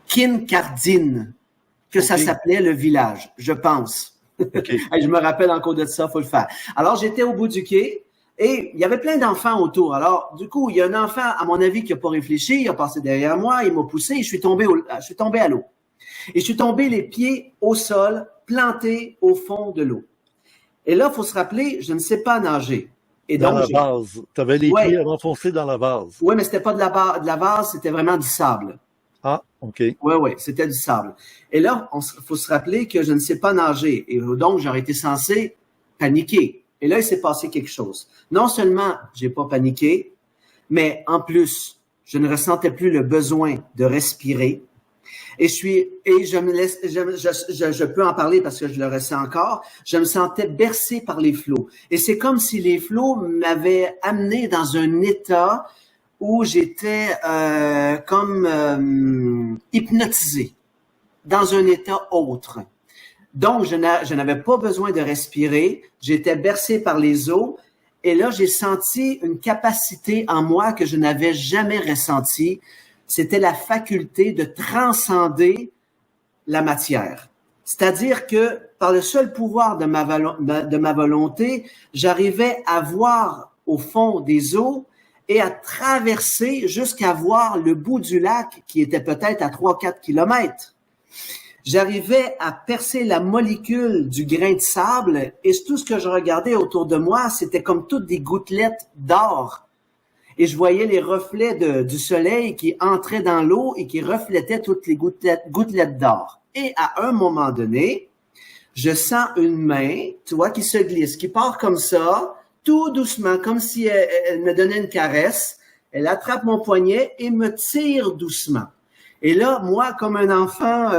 Kincardine, que ça s'appelait le village, je pense. Okay. Je me rappelle encore de ça, faut le faire. Alors, j'étais au bout du quai et il y avait plein d'enfants autour. Alors, du coup, il y a un enfant, à mon avis, qui n'a pas réfléchi, il a passé derrière moi, il m'a poussé et je suis tombé à l'eau. Et je suis tombé les pieds au sol, planté au fond de l'eau. Et là, il faut se rappeler, je ne sais pas nager. Et dans la vase. Tu avais les pieds enfoncés dans la vase. Oui, mais c'était pas de la vase, c'était vraiment du sable. Ah, OK. Oui, c'était du sable. Et là, faut se rappeler que je ne sais pas nager. Et donc, j'aurais été censé paniquer. Et là, il s'est passé quelque chose. Non seulement j'ai pas paniqué, mais en plus, je ne ressentais plus le besoin de respirer. Et je peux en parler parce que je le ressens encore. Je me sentais bercé par les flots. Et c'est comme si les flots m'avaient amené dans un état où j'étais hypnotisé, dans un état autre. Donc, je n'avais pas besoin de respirer, j'étais bercé par les eaux, et là, j'ai senti une capacité en moi que je n'avais jamais ressentie. C'était la faculté de transcender la matière. C'est-à-dire que par le seul pouvoir de ma volonté, j'arrivais à voir au fond des eaux et à traverser jusqu'à voir le bout du lac qui était peut-être à 3-4 kilomètres. J'arrivais à percer la molécule du grain de sable et tout ce que je regardais autour de moi, c'était comme toutes des gouttelettes d'or. Et je voyais les reflets du soleil qui entraient dans l'eau et qui reflétaient toutes les gouttelettes d'or. Et à un moment donné, je sens une main, tu vois, qui se glisse, qui part comme ça, tout doucement, comme si elle me donnait une caresse. Elle attrape mon poignet et me tire doucement. Et là, moi, comme un enfant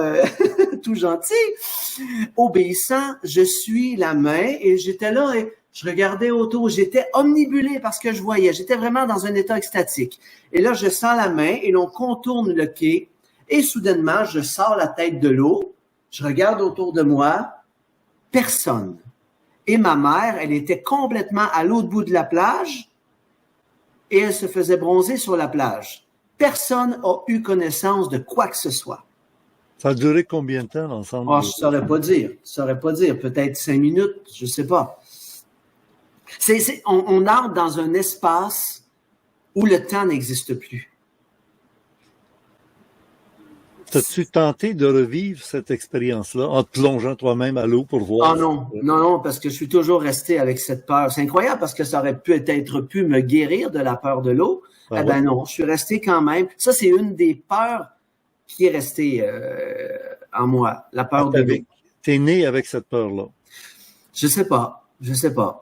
tout gentil, obéissant, je suis la main et j'étais là et je regardais autour. J'étais omnibulé par ce que je voyais. J'étais vraiment dans un état extatique. Et là, je sens la main et l'on contourne le quai. Et soudainement, je sors la tête de l'eau. Je regarde autour de moi. Personne. Et ma mère, elle était complètement à l'autre bout de la plage et elle se faisait bronzer sur la plage. Personne n'a eu connaissance de quoi que ce soit. Ça a duré combien de temps l'ensemble? Je ne saurais pas dire. Peut-être 5 minutes, je ne sais pas. On entre dans un espace où le temps n'existe plus. T'as-tu tenté de revivre cette expérience-là en te plongeant toi-même à l'eau pour voir? Ah non, parce que je suis toujours resté avec cette peur. C'est incroyable parce que ça aurait peut-être pu me guérir de la peur de l'eau. Ah ben non, je suis resté quand même. Ça, c'est une des peurs qui est restée en moi, la peur de l'eau. T'es né avec cette peur-là? Je sais pas.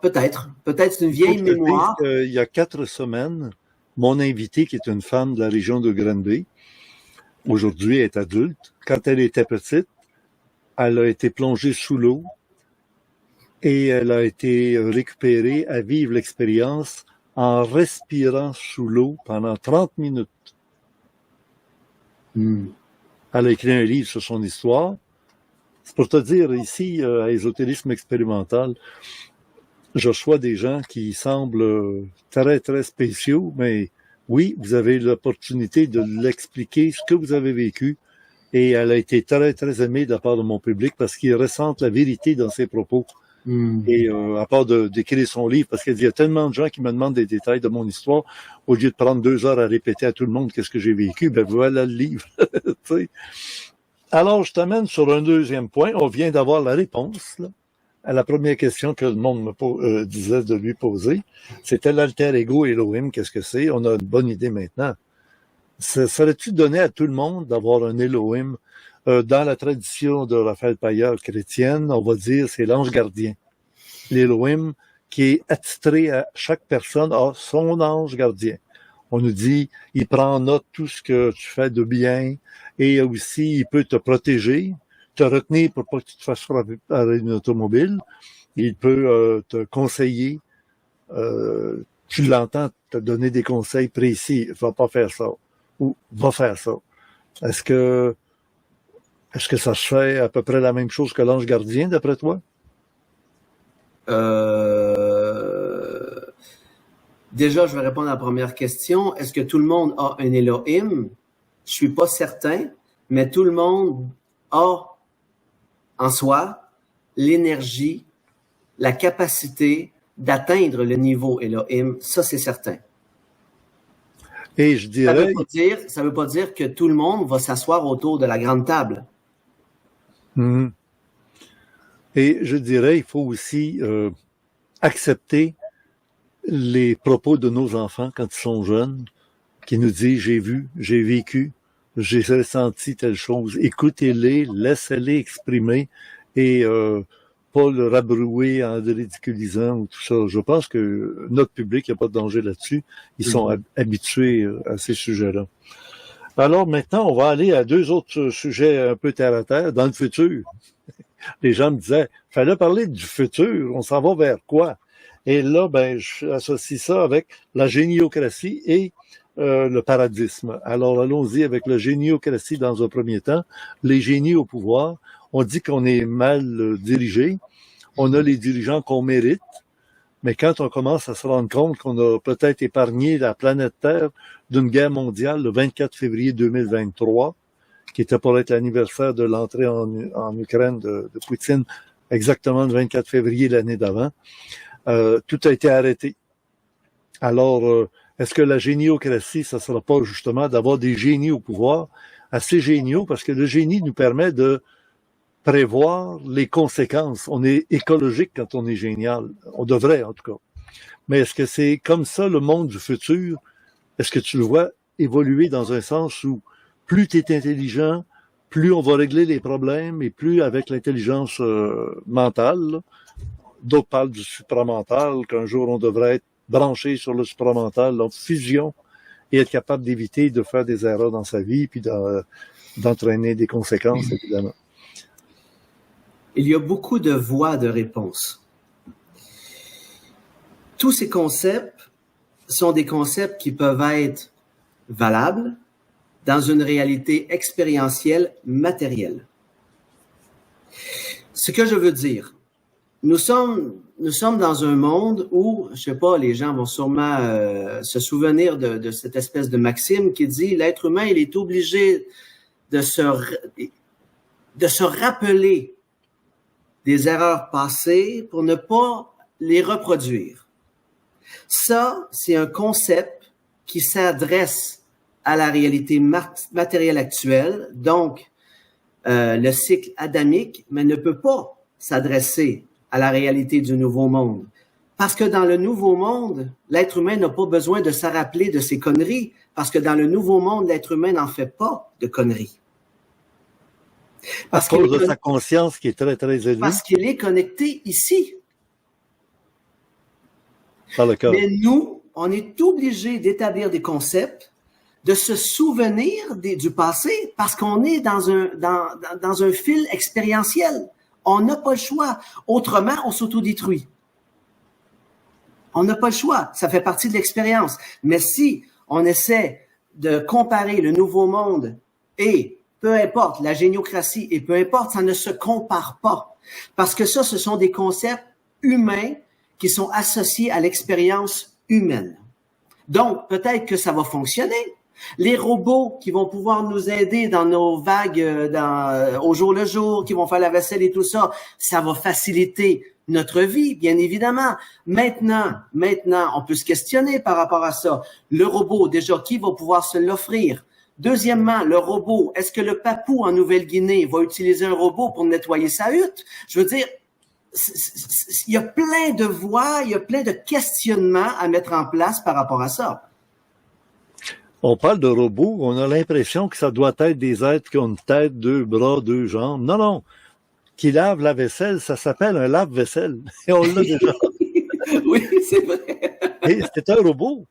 Peut-être c'est une vieille mémoire. Il y a 4 semaines, mon invitée, qui est une femme de la région de Granby, aujourd'hui, elle est adulte. Quand elle était petite, elle a été plongée sous l'eau et elle a été récupérée à vivre l'expérience en respirant sous l'eau pendant 30 minutes. Elle a écrit un livre sur son histoire. C'est pour te dire, ici, à Ésotérisme expérimental, je reçois des gens qui semblent très, très spéciaux, mais oui, vous avez l'opportunité de l'expliquer, ce que vous avez vécu, et elle a été très, très aimée de la part de mon public parce qu'ils ressentent la vérité dans ses propos. Et à part d'écrire son livre, parce qu'il y a tellement de gens qui me demandent des détails de mon histoire, au lieu de prendre 2 heures à répéter à tout le monde qu'est-ce que j'ai vécu, ben voilà le livre. Alors, je t'amène sur un deuxième point. On vient d'avoir la réponse là, à la première question que le monde disait de lui poser. C'était l'alter ego Elohim, qu'est-ce que c'est? On a une bonne idée maintenant. Serait-tu donné à tout le monde d'avoir un Elohim? Dans la tradition de Raphaël Paillard chrétienne, on va dire c'est l'ange gardien. L'Elohim qui est attitré à chaque personne a son ange gardien. On nous dit, il prend en note tout ce que tu fais de bien et aussi il peut te protéger, te retenir pour pas que tu te fasses frapper par une automobile. Il peut te conseiller. Tu l'entends te donner des conseils précis. Va pas faire ça. Ou va faire ça. Est-ce que ça se fait à peu près la même chose que l'ange gardien, d'après toi? Déjà, je vais répondre à la première question. Est-ce que tout le monde a un Elohim? Je suis pas certain, mais tout le monde a en soi l'énergie, la capacité d'atteindre le niveau Elohim. Ça, c'est certain. Et je dirais... Ça veut pas dire que tout le monde va s'asseoir autour de la grande table. Mm-hmm. Et je dirais, il faut aussi accepter les propos de nos enfants quand ils sont jeunes, qui nous disent « j'ai vu, j'ai vécu, j'ai ressenti telle chose ». Écoutez-les, laissez-les exprimer et pas le rabrouer en le ridiculisant ou tout ça. Je pense que notre public, il n'y a pas de danger là-dessus. Ils sont habitués à ces sujets-là. Alors maintenant, on va aller à deux autres sujets un peu terre à terre, dans le futur. Les gens me disaient, fallait parler du futur, on s'en va vers quoi? Et là, j'associe ça avec la géniocratie et le paradisme. Alors, allons-y avec la géniocratie dans un premier temps. Les génies au pouvoir, on dit qu'on est mal dirigé, on a les dirigeants qu'on mérite, mais quand on commence à se rendre compte qu'on a peut-être épargné la planète Terre d'une guerre mondiale le 24 février 2023, qui était pour être l'anniversaire de l'entrée en Ukraine de Poutine, exactement le 24 février l'année d'avant, tout a été arrêté. Alors, est-ce que la géniocratie, ça sera pas justement d'avoir des génies au pouvoir, assez géniaux, parce que le génie nous permet de prévoir les conséquences. On est écologique quand on est génial. On devrait, en tout cas. Mais est-ce que c'est comme ça le monde du futur? Est-ce que tu le vois évoluer dans un sens où plus tu es intelligent, plus on va régler les problèmes et plus avec l'intelligence mentale, d'autres parlent du supramental, qu'un jour on devrait être branché sur le supramental, donc fusion, et être capable d'éviter de faire des erreurs dans sa vie, puis d'entraîner des conséquences, évidemment. Il y a beaucoup de voies de réponse. Tous ces concepts sont des concepts qui peuvent être valables dans une réalité expérientielle matérielle. Ce que je veux dire, nous sommes dans un monde où, je sais pas, les gens vont sûrement se souvenir de cette espèce de maxime qui dit l'être humain, il est obligé de se rappeler des erreurs passées pour ne pas les reproduire. Ça, c'est un concept qui s'adresse à la réalité matérielle actuelle, donc le cycle adamique, mais ne peut pas s'adresser à la réalité du nouveau monde. Parce que dans le nouveau monde, l'être humain n'a pas besoin de se rappeler de ses conneries, parce que dans le nouveau monde, l'être humain n'en fait pas de conneries. À cause de sa conscience qui est très, très élevée. Parce qu'il est connecté ici. Par le cœur. Mais nous, on est obligé d'établir des concepts, de se souvenir du passé, parce qu'on est dans un fil expérientiel. On n'a pas le choix. Autrement, on s'autodétruit. On n'a pas le choix. Ça fait partie de l'expérience. Mais si on essaie de comparer le nouveau monde et peu importe, la géniocratie, et peu importe, ça ne se compare pas. Parce que ça, ce sont des concepts humains qui sont associés à l'expérience humaine. Donc, peut-être que ça va fonctionner. Les robots qui vont pouvoir nous aider dans nos vagues au jour le jour, qui vont faire la vaisselle et tout ça, ça va faciliter notre vie, bien évidemment. Maintenant, on peut se questionner par rapport à ça. Le robot, déjà, qui va pouvoir se l'offrir? Deuxièmement, le robot, est-ce que le papou en Nouvelle-Guinée va utiliser un robot pour nettoyer sa hutte? Je veux dire, il y a plein de voies, il y a plein de questionnements à mettre en place par rapport à ça. On parle de robots, on a l'impression que ça doit être des êtres qui ont une tête, 2 bras, 2 jambes. Non, non. Qui lave la vaisselle, ça s'appelle un lave-vaisselle. Et on l'a déjà. Oui, c'est vrai. Et c'est un robot.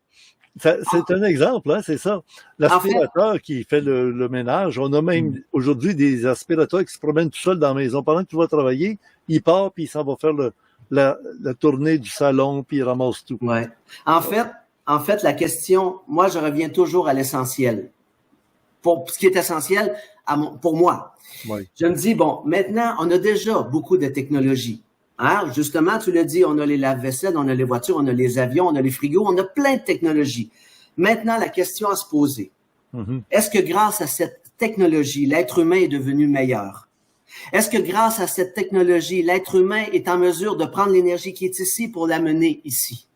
C'est un exemple, hein, c'est ça. L'aspirateur qui fait le ménage, on a même aujourd'hui des aspirateurs qui se promènent tout seuls dans la maison. Pendant que tu vas travailler, il part puis il s'en va faire la tournée du salon puis il ramasse tout. Ouais. En fait, la question, moi, je reviens toujours à l'essentiel. Pour ce qui est essentiel pour moi. Oui. Je me dis, bon, maintenant, on a déjà beaucoup de technologies. Hein? Justement, tu l'as dit, on a les lave-vaisselles, on a les voitures, on a les avions, on a les frigos, on a plein de technologies. Maintenant, la question à se poser, est-ce que grâce à cette technologie, l'être humain est devenu meilleur? Est-ce que grâce à cette technologie, l'être humain est en mesure de prendre l'énergie qui est ici pour l'amener ici?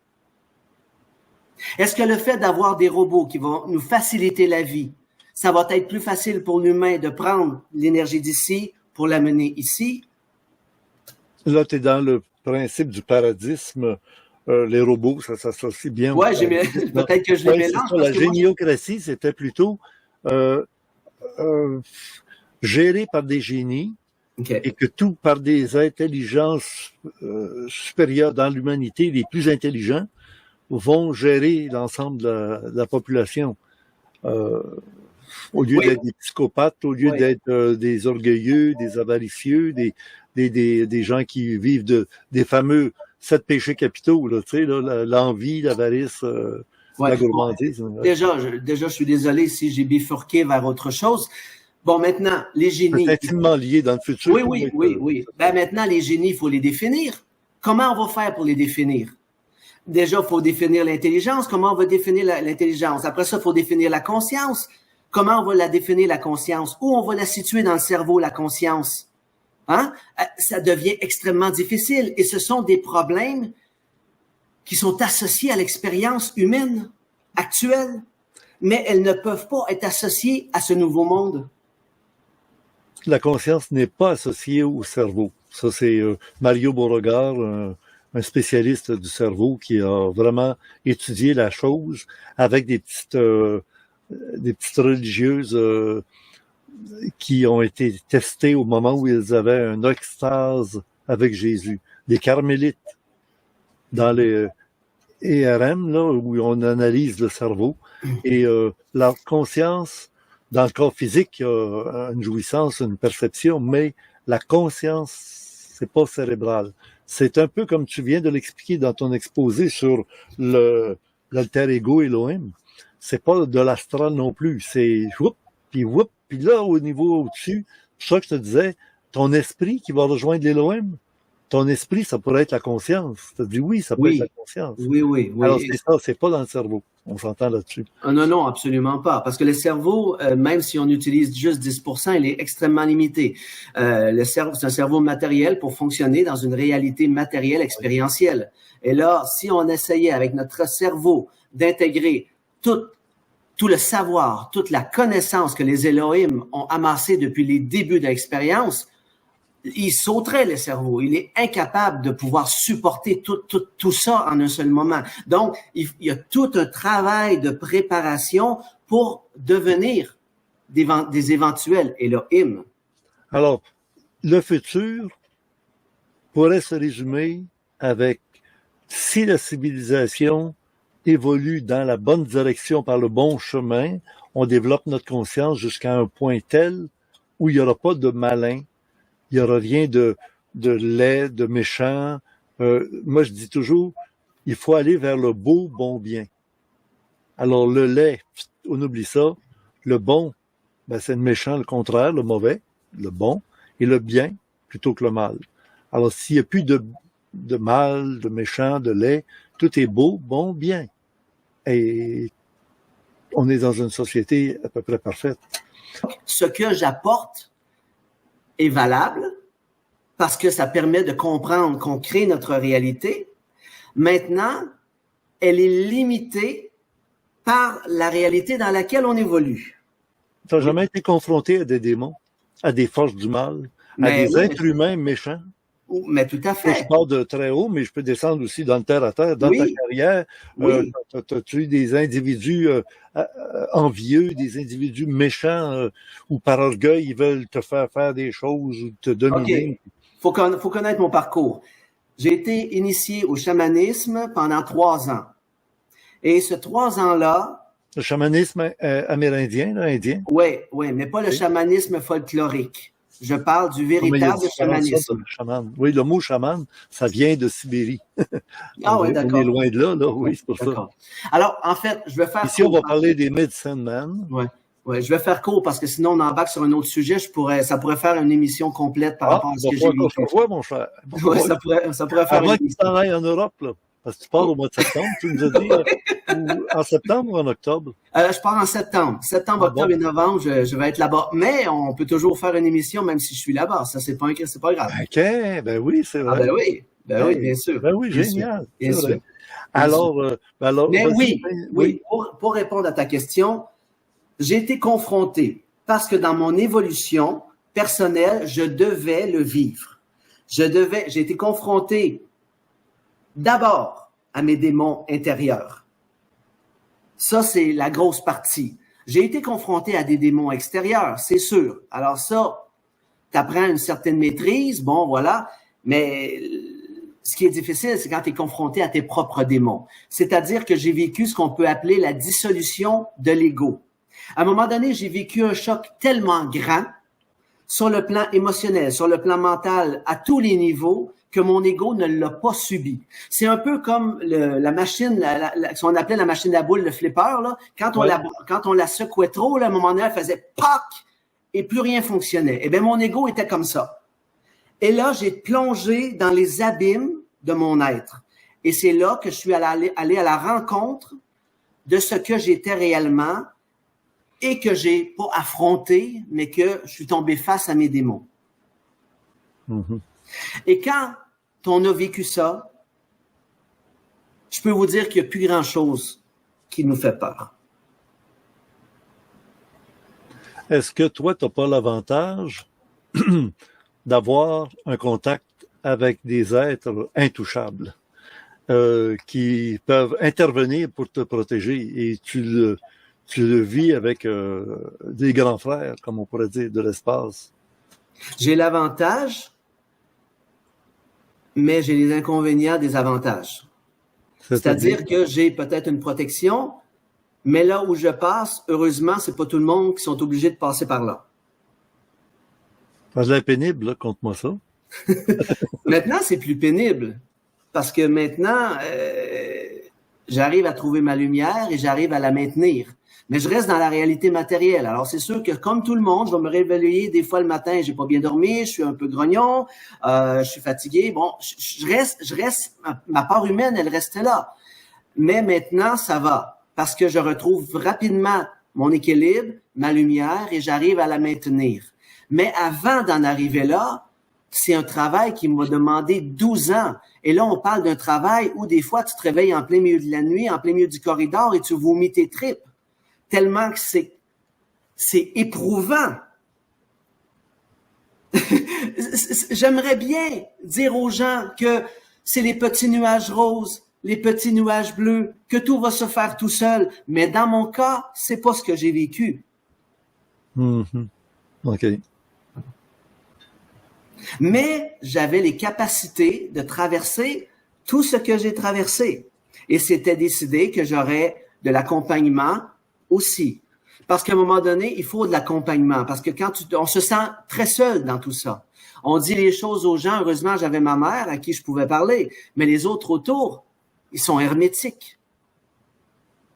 Est-ce que le fait d'avoir des robots qui vont nous faciliter la vie, ça va être plus facile pour l'humain de prendre l'énergie d'ici pour l'amener ici? Là, tu es dans le principe du paradisme. Les robots, ça s'associe bien. Oui, peut-être que je les mélange. La géniocratie, c'était plutôt géré par des génies et que tout par des intelligences supérieures dans l'humanité, les plus intelligents, vont gérer l'ensemble de la population. Au lieu d'être des psychopathes, au lieu d'être des orgueilleux, des avaricieux, des gens qui vivent des fameux 7 péchés capitaux, là, tu sais, là, l'envie, l'avarice, la gourmandise. Déjà, je suis désolé si j'ai bifurqué vers autre chose. Bon, maintenant, les génies. C'est intimement lié dans le futur. Oui. Ben, maintenant, les génies, il faut les définir. Comment on va faire pour les définir? Déjà, il faut définir l'intelligence. Comment on va définir l'intelligence? Après ça, il faut définir la conscience. Comment on va la définir, la conscience? Où on va la situer dans le cerveau, la conscience? Hein? Ça devient extrêmement difficile. Et ce sont des problèmes qui sont associés à l'expérience humaine actuelle. Mais elles ne peuvent pas être associées à ce nouveau monde. La conscience n'est pas associée au cerveau. Ça, c'est Mario Beauregard, un spécialiste du cerveau qui a vraiment étudié la chose avec des petites religieuses qui ont été testées au moment où ils avaient un extase avec Jésus. Des carmélites dans les ERM, là, où on analyse le cerveau. Et la conscience, dans le corps physique, il y a une jouissance, une perception, mais la conscience, c'est pas cérébral. C'est un peu comme tu viens de l'expliquer dans ton exposé sur l'alter ego Elohim. C'est pas de l'astral non plus. C'est whoop, puis là, au niveau au-dessus, c'est ça que je te disais, ton esprit qui va rejoindre l'Elohim, ton esprit, ça pourrait être la conscience. Tu as dit oui, ça peut être la conscience. Oui. Alors, c'est ça, c'est pas dans le cerveau. On s'entend là-dessus. Non, absolument pas. Parce que le cerveau, même si on utilise juste 10%, il est extrêmement limité. Le cerveau, c'est un cerveau matériel pour fonctionner dans une réalité matérielle expérientielle. Et là, si on essayait avec notre cerveau d'intégrer tout le savoir, toute la connaissance que les Elohim ont amassé depuis les débuts de l'expérience, il sauterait le cerveau. Il est incapable de pouvoir supporter tout ça en un seul moment. Donc, il y a tout un travail de préparation pour devenir des éventuels Elohim. Alors, le futur pourrait se résumer avec si la civilisation évolue dans la bonne direction par le bon chemin, on développe notre conscience jusqu'à un point tel où il n'y aura pas de malin, il n'y aura rien de laid, de méchant. Moi, je dis toujours, il faut aller vers le beau, bon, bien. Alors, le laid, on oublie ça. Le bon, ben, c'est le méchant, le contraire, le mauvais, le bon, et le bien plutôt que le mal. Alors, s'il n'y a plus de mal, de méchant, de laid, tout est beau, bon, bien. Et on est dans une société à peu près parfaite. Ce que j'apporte est valable parce que ça permet de comprendre qu'on crée notre réalité. Maintenant, elle est limitée par la réalité dans laquelle on évolue. Tu n'as jamais été confronté à des démons, à des forces du mal, à des êtres humains méchants? Mais tout à Je fait. pars de très haut, mais je peux descendre aussi dans le terre à terre. Dans ta Oui. carrière, Oui. as-tu eu des individus envieux, des individus méchants ou par orgueil, ils veulent te faire faire des choses ou te dominer? OK. Faut connaître mon parcours. J'ai été initié au chamanisme pendant 3 ans. Et ce 3 ans-là... Le chamanisme amérindien, là, indien? Oui, mais pas le chamanisme folklorique. Je parle du véritable chamanisme. Oui, le mot chaman, ça vient de Sibérie. Ah oui, d'accord. On est loin de là, oui, c'est pour ça. Alors, en fait, je vais faire Ici, on va parler des medicine men. Oui, je vais faire court parce que sinon, on embarque sur un autre sujet. Ça pourrait faire une émission complète par rapport à ce que j'ai vécu. Mon cher. Oui, ça pourrait faire avant que tu t'en ailles en Europe, là. Parce que tu pars au mois de septembre, tu nous as dit, en septembre ou en octobre? Je pars en septembre. Septembre, octobre et novembre, je vais être là-bas. Mais on peut toujours faire une émission même si je suis là-bas. Ça, c'est pas grave. OK, ben oui, c'est vrai. Oui, bien sûr. Ben oui, génial. Bien sûr. Alors, mais oui, pour répondre à ta question, j'ai été confronté parce que dans mon évolution personnelle, je devais le vivre. J'ai été confronté d'abord à mes démons intérieurs. Ça, c'est la grosse partie. J'ai été confronté à des démons extérieurs, c'est sûr. Alors ça, t'apprends une certaine maîtrise, bon, voilà. Mais ce qui est difficile, c'est quand tu es confronté à tes propres démons. C'est-à-dire que j'ai vécu ce qu'on peut appeler la dissolution de l'ego. À un moment donné, j'ai vécu un choc tellement grand sur le plan émotionnel, sur le plan mental, à tous les niveaux, que mon ego ne l'a pas subi. C'est un peu comme la machine, ce qu'on appelait la machine à boules, le flipper, là. Quand on la secouait trop, là, à un moment donné, elle faisait PAC et plus rien fonctionnait. Eh bien, mon ego était comme ça. Et là, j'ai plongé dans les abîmes de mon être. Et c'est là que je suis allé à la rencontre de ce que j'étais réellement et que j'ai pas affronté, mais que je suis tombé face à mes démons. Mm-hmm. Et quand on a vécu ça, je peux vous dire qu'il n'y a plus grand-chose qui nous fait peur. Est-ce que toi, tu n'as pas l'avantage d'avoir un contact avec des êtres intouchables qui peuvent intervenir pour te protéger et tu le vis avec des grands frères, comme on pourrait dire, de l'espace? J'ai l'avantage, mais j'ai les inconvénients des avantages. C'est-à-dire que j'ai peut-être une protection, mais là où je passe, heureusement, c'est pas tout le monde qui sont obligés de passer par là. Ça a l'air pénible, là, conte-moi ça. Maintenant, c'est plus pénible. Parce que maintenant, j'arrive à trouver ma lumière et j'arrive à la maintenir. Mais je reste dans la réalité matérielle. Alors, c'est sûr que comme tout le monde, je vais me réveiller des fois le matin, j'ai pas bien dormi, je suis un peu grognon, je suis fatigué. Bon, je reste, ma part humaine, elle reste là. Mais maintenant, ça va. Parce que je retrouve rapidement mon équilibre, ma lumière et j'arrive à la maintenir. Mais avant d'en arriver là, c'est un travail qui m'a demandé 12 ans. Et là, on parle d'un travail où des fois, tu te réveilles en plein milieu de la nuit, en plein milieu du corridor et tu vomis tes tripes. Tellement que c'est éprouvant. J'aimerais bien dire aux gens que c'est les petits nuages roses, les petits nuages bleus, que tout va se faire tout seul. Mais dans mon cas, c'est pas ce que j'ai vécu. Mm-hmm. OK. Mais j'avais les capacités de traverser tout ce que j'ai traversé. Et c'était décidé que j'aurais de l'accompagnement aussi. Parce qu'à un moment donné, il faut de l'accompagnement. Parce que on se sent très seul dans tout ça. On dit les choses aux gens. Heureusement, j'avais ma mère à qui je pouvais parler. Mais les autres autour, ils sont hermétiques.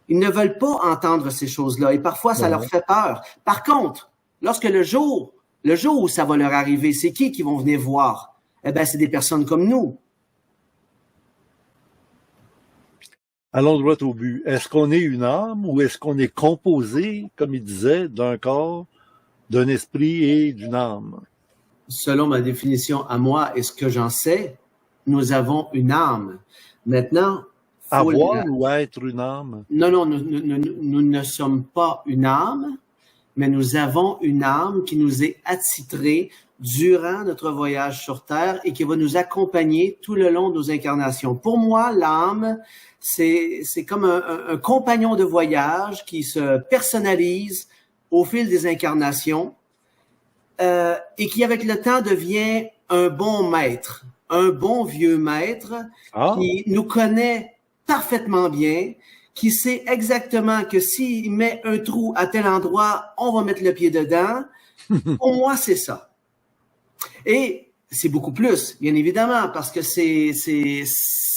Ils ne veulent pas entendre ces choses-là. Et parfois, ça leur fait peur. Par contre, lorsque le jour où ça va leur arriver, c'est qui vont venir voir? Eh bien, c'est des personnes comme nous. Allons droit au but. Est-ce qu'on est une âme ou est-ce qu'on est composé, comme il disait, d'un corps, d'un esprit et d'une âme? Selon ma définition à moi et ce que j'en sais, nous avons une âme. Maintenant, avoir ou être une âme? Non, nous ne sommes pas une âme, mais nous avons une âme qui nous est attitrée durant notre voyage sur Terre et qui va nous accompagner tout le long de nos incarnations. Pour moi, l'âme, c'est comme un compagnon de voyage qui se personnalise au fil des incarnations et qui, avec le temps, devient un bon maître, un bon vieux maître qui nous connaît parfaitement bien, qui sait exactement que s'il met un trou à tel endroit, on va mettre le pied dedans. Pour moi, c'est ça. Et c'est beaucoup plus, bien évidemment, parce que c'est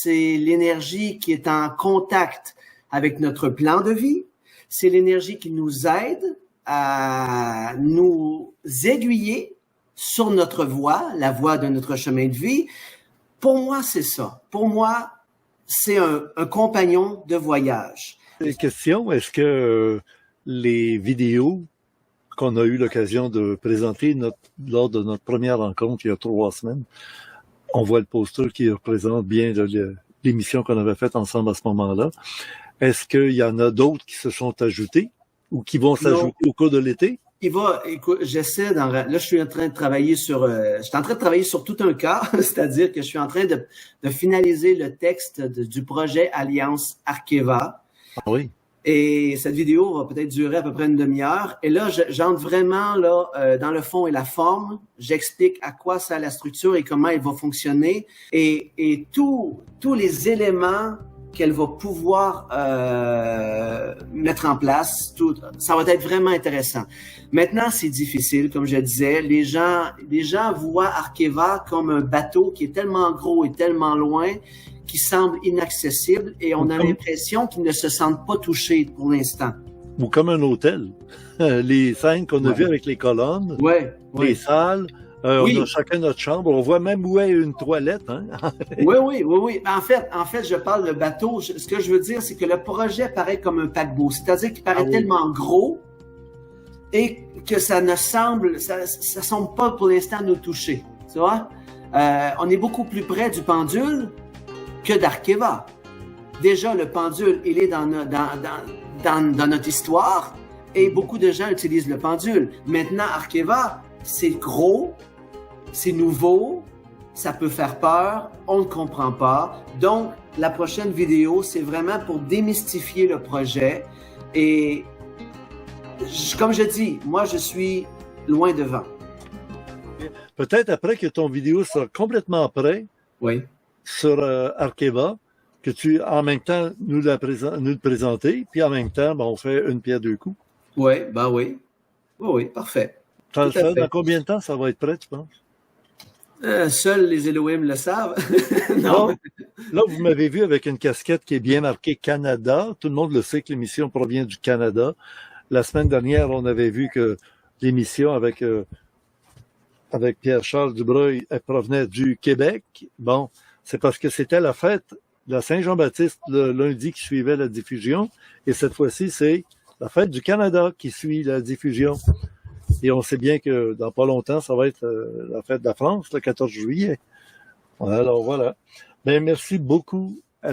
l'énergie qui est en contact avec notre plan de vie. C'est l'énergie qui nous aide à nous aiguiller sur notre voie, la voie de notre chemin de vie. Pour moi, c'est ça. Pour moi, c'est un compagnon de voyage. Question, est-ce que les vidéos qu'on a eu l'occasion de présenter lors de notre première rencontre il y a 3 semaines, on voit le poster qui représente bien l'émission qu'on avait faite ensemble à ce moment-là. Est-ce qu'il y en a d'autres qui se sont ajoutés ou qui vont s'ajouter au cours de l'été? Écoute, là, je suis en train de travailler sur tout un cas, c'est-à-dire que je suis en train de finaliser le texte du projet Alliance Arkeva. Ah oui. Et cette vidéo va peut-être durer à peu près une demi-heure. Et là, j'entre vraiment là dans le fond et la forme. J'explique à quoi ça la structure et comment elle va fonctionner. Et tous les éléments qu'elle va pouvoir mettre en place, ça va être vraiment intéressant. Maintenant, c'est difficile, comme je disais. Les gens voient Arkeva comme un bateau qui est tellement gros et tellement loin qui semble inaccessible et on a l'impression qu'ils ne se sentent pas touchés pour l'instant. Ou comme un hôtel. Les scènes qu'on a vues avec les colonnes, les salles, on a chacun notre chambre. On voit même où est une toilette. Hein? Oui. En fait, je parle de bateau. Ce que je veux dire, c'est que le projet paraît comme un paquebot. C'est-à-dire qu'il paraît tellement gros et que ça semble pas pour l'instant nous toucher. Tu vois? On est beaucoup plus près du pendule que d'Arkeva. Déjà, le pendule, il est dans notre histoire et beaucoup de gens utilisent le pendule. Maintenant, Arkeva, c'est gros, c'est nouveau, ça peut faire peur, on ne comprend pas. Donc, la prochaine vidéo, c'est vraiment pour démystifier le projet. Et comme je dis, moi, je suis loin devant. Peut-être après que ton vidéo sera complètement prêt sur Arkeva, que tu, en même temps, nous le présenter, puis en même temps, on fait une pierre deux coups. Oui, parfait. Dans combien de temps ça va être prêt, tu penses? Seuls les Elohim le savent. Non. Là, vous m'avez vu avec une casquette qui est bien marquée Canada. Tout le monde le sait que l'émission provient du Canada. La semaine dernière, on avait vu que l'émission avec Pierre-Charles Dubreuil, elle provenait du Québec. Bon, c'est parce que c'était la fête de la Saint-Jean-Baptiste le lundi qui suivait la diffusion. Et cette fois-ci, c'est la fête du Canada qui suit la diffusion. Et on sait bien que dans pas longtemps, ça va être la fête de la France, le 14 juillet. Alors voilà. Ben, merci beaucoup à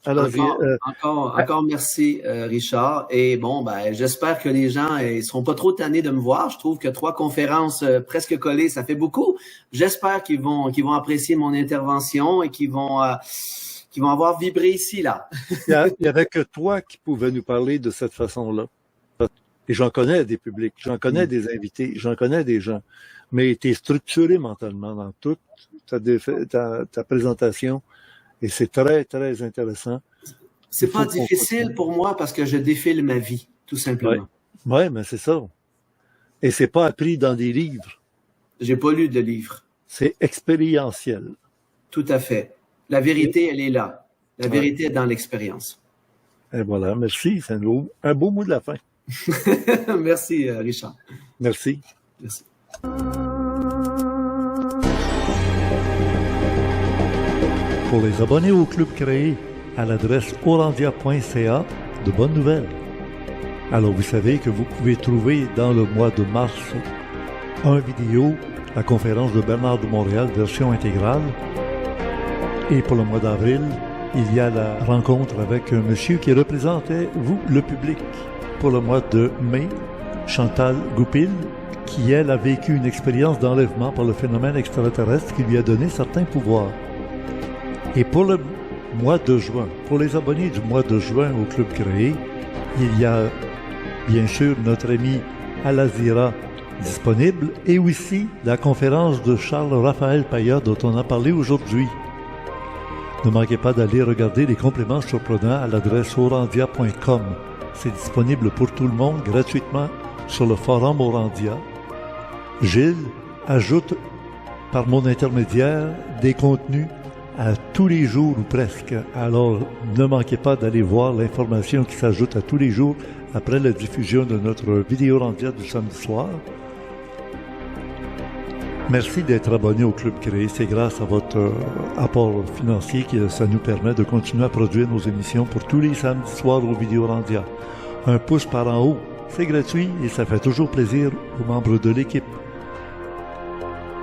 Encore merci, Richard. Et bon, j'espère que les gens ils seront pas trop tannés de me voir. Je trouve que 3 conférences presque collées, ça fait beaucoup. J'espère qu'ils vont apprécier mon intervention et qu'ils vont avoir vibré ici, là. Il y avait que toi qui pouvais nous parler de cette façon-là. Et j'en connais des publics, j'en connais des invités, j'en connais des gens. Mais tu es structuré mentalement dans toute ta présentation. Et c'est très, très intéressant. C'est pas difficile pour moi parce que je défile ma vie, tout simplement. Oui, mais c'est ça. Et c'est pas appris dans des livres. J'ai pas lu de livres. C'est expérientiel. Tout à fait. La vérité, elle est là. La vérité est dans l'expérience. Et voilà, merci. C'est un beau mot de la fin. Merci, Richard. Merci. Merci. Pour les abonnés au club créé à l'adresse orandia.ca, de bonnes nouvelles. Alors vous savez que vous pouvez trouver dans le mois de mars un vidéo, la conférence de Bernard de Montréal, version intégrale. Et pour le mois d'avril, il y a la rencontre avec un monsieur qui représentait, vous, le public. Pour le mois de mai, Chantal Goupil, qui, elle, a vécu une expérience d'enlèvement par le phénomène extraterrestre qui lui a donné certains pouvoirs. Et pour le mois de juin, pour les abonnés du mois de juin au Club Créé, il y a bien sûr notre ami Al-Azira disponible et aussi la conférence de Charles-Raphaël Paya dont on a parlé aujourd'hui. Ne manquez pas d'aller regarder les compléments surprenants à l'adresse orandia.com. C'est disponible pour tout le monde gratuitement sur le forum Orandia. Gilles ajoute par mon intermédiaire des contenus à tous les jours ou presque. Alors ne manquez pas d'aller voir l'information qui s'ajoute à tous les jours après la diffusion de notre vidéo Orandia du samedi soir. Merci d'être abonné au Club Créé. C'est grâce à votre apport financier que ça nous permet de continuer à produire nos émissions pour tous les samedis soirs aux vidéos Orandia. Un pouce par en haut, c'est gratuit et ça fait toujours plaisir aux membres de l'équipe.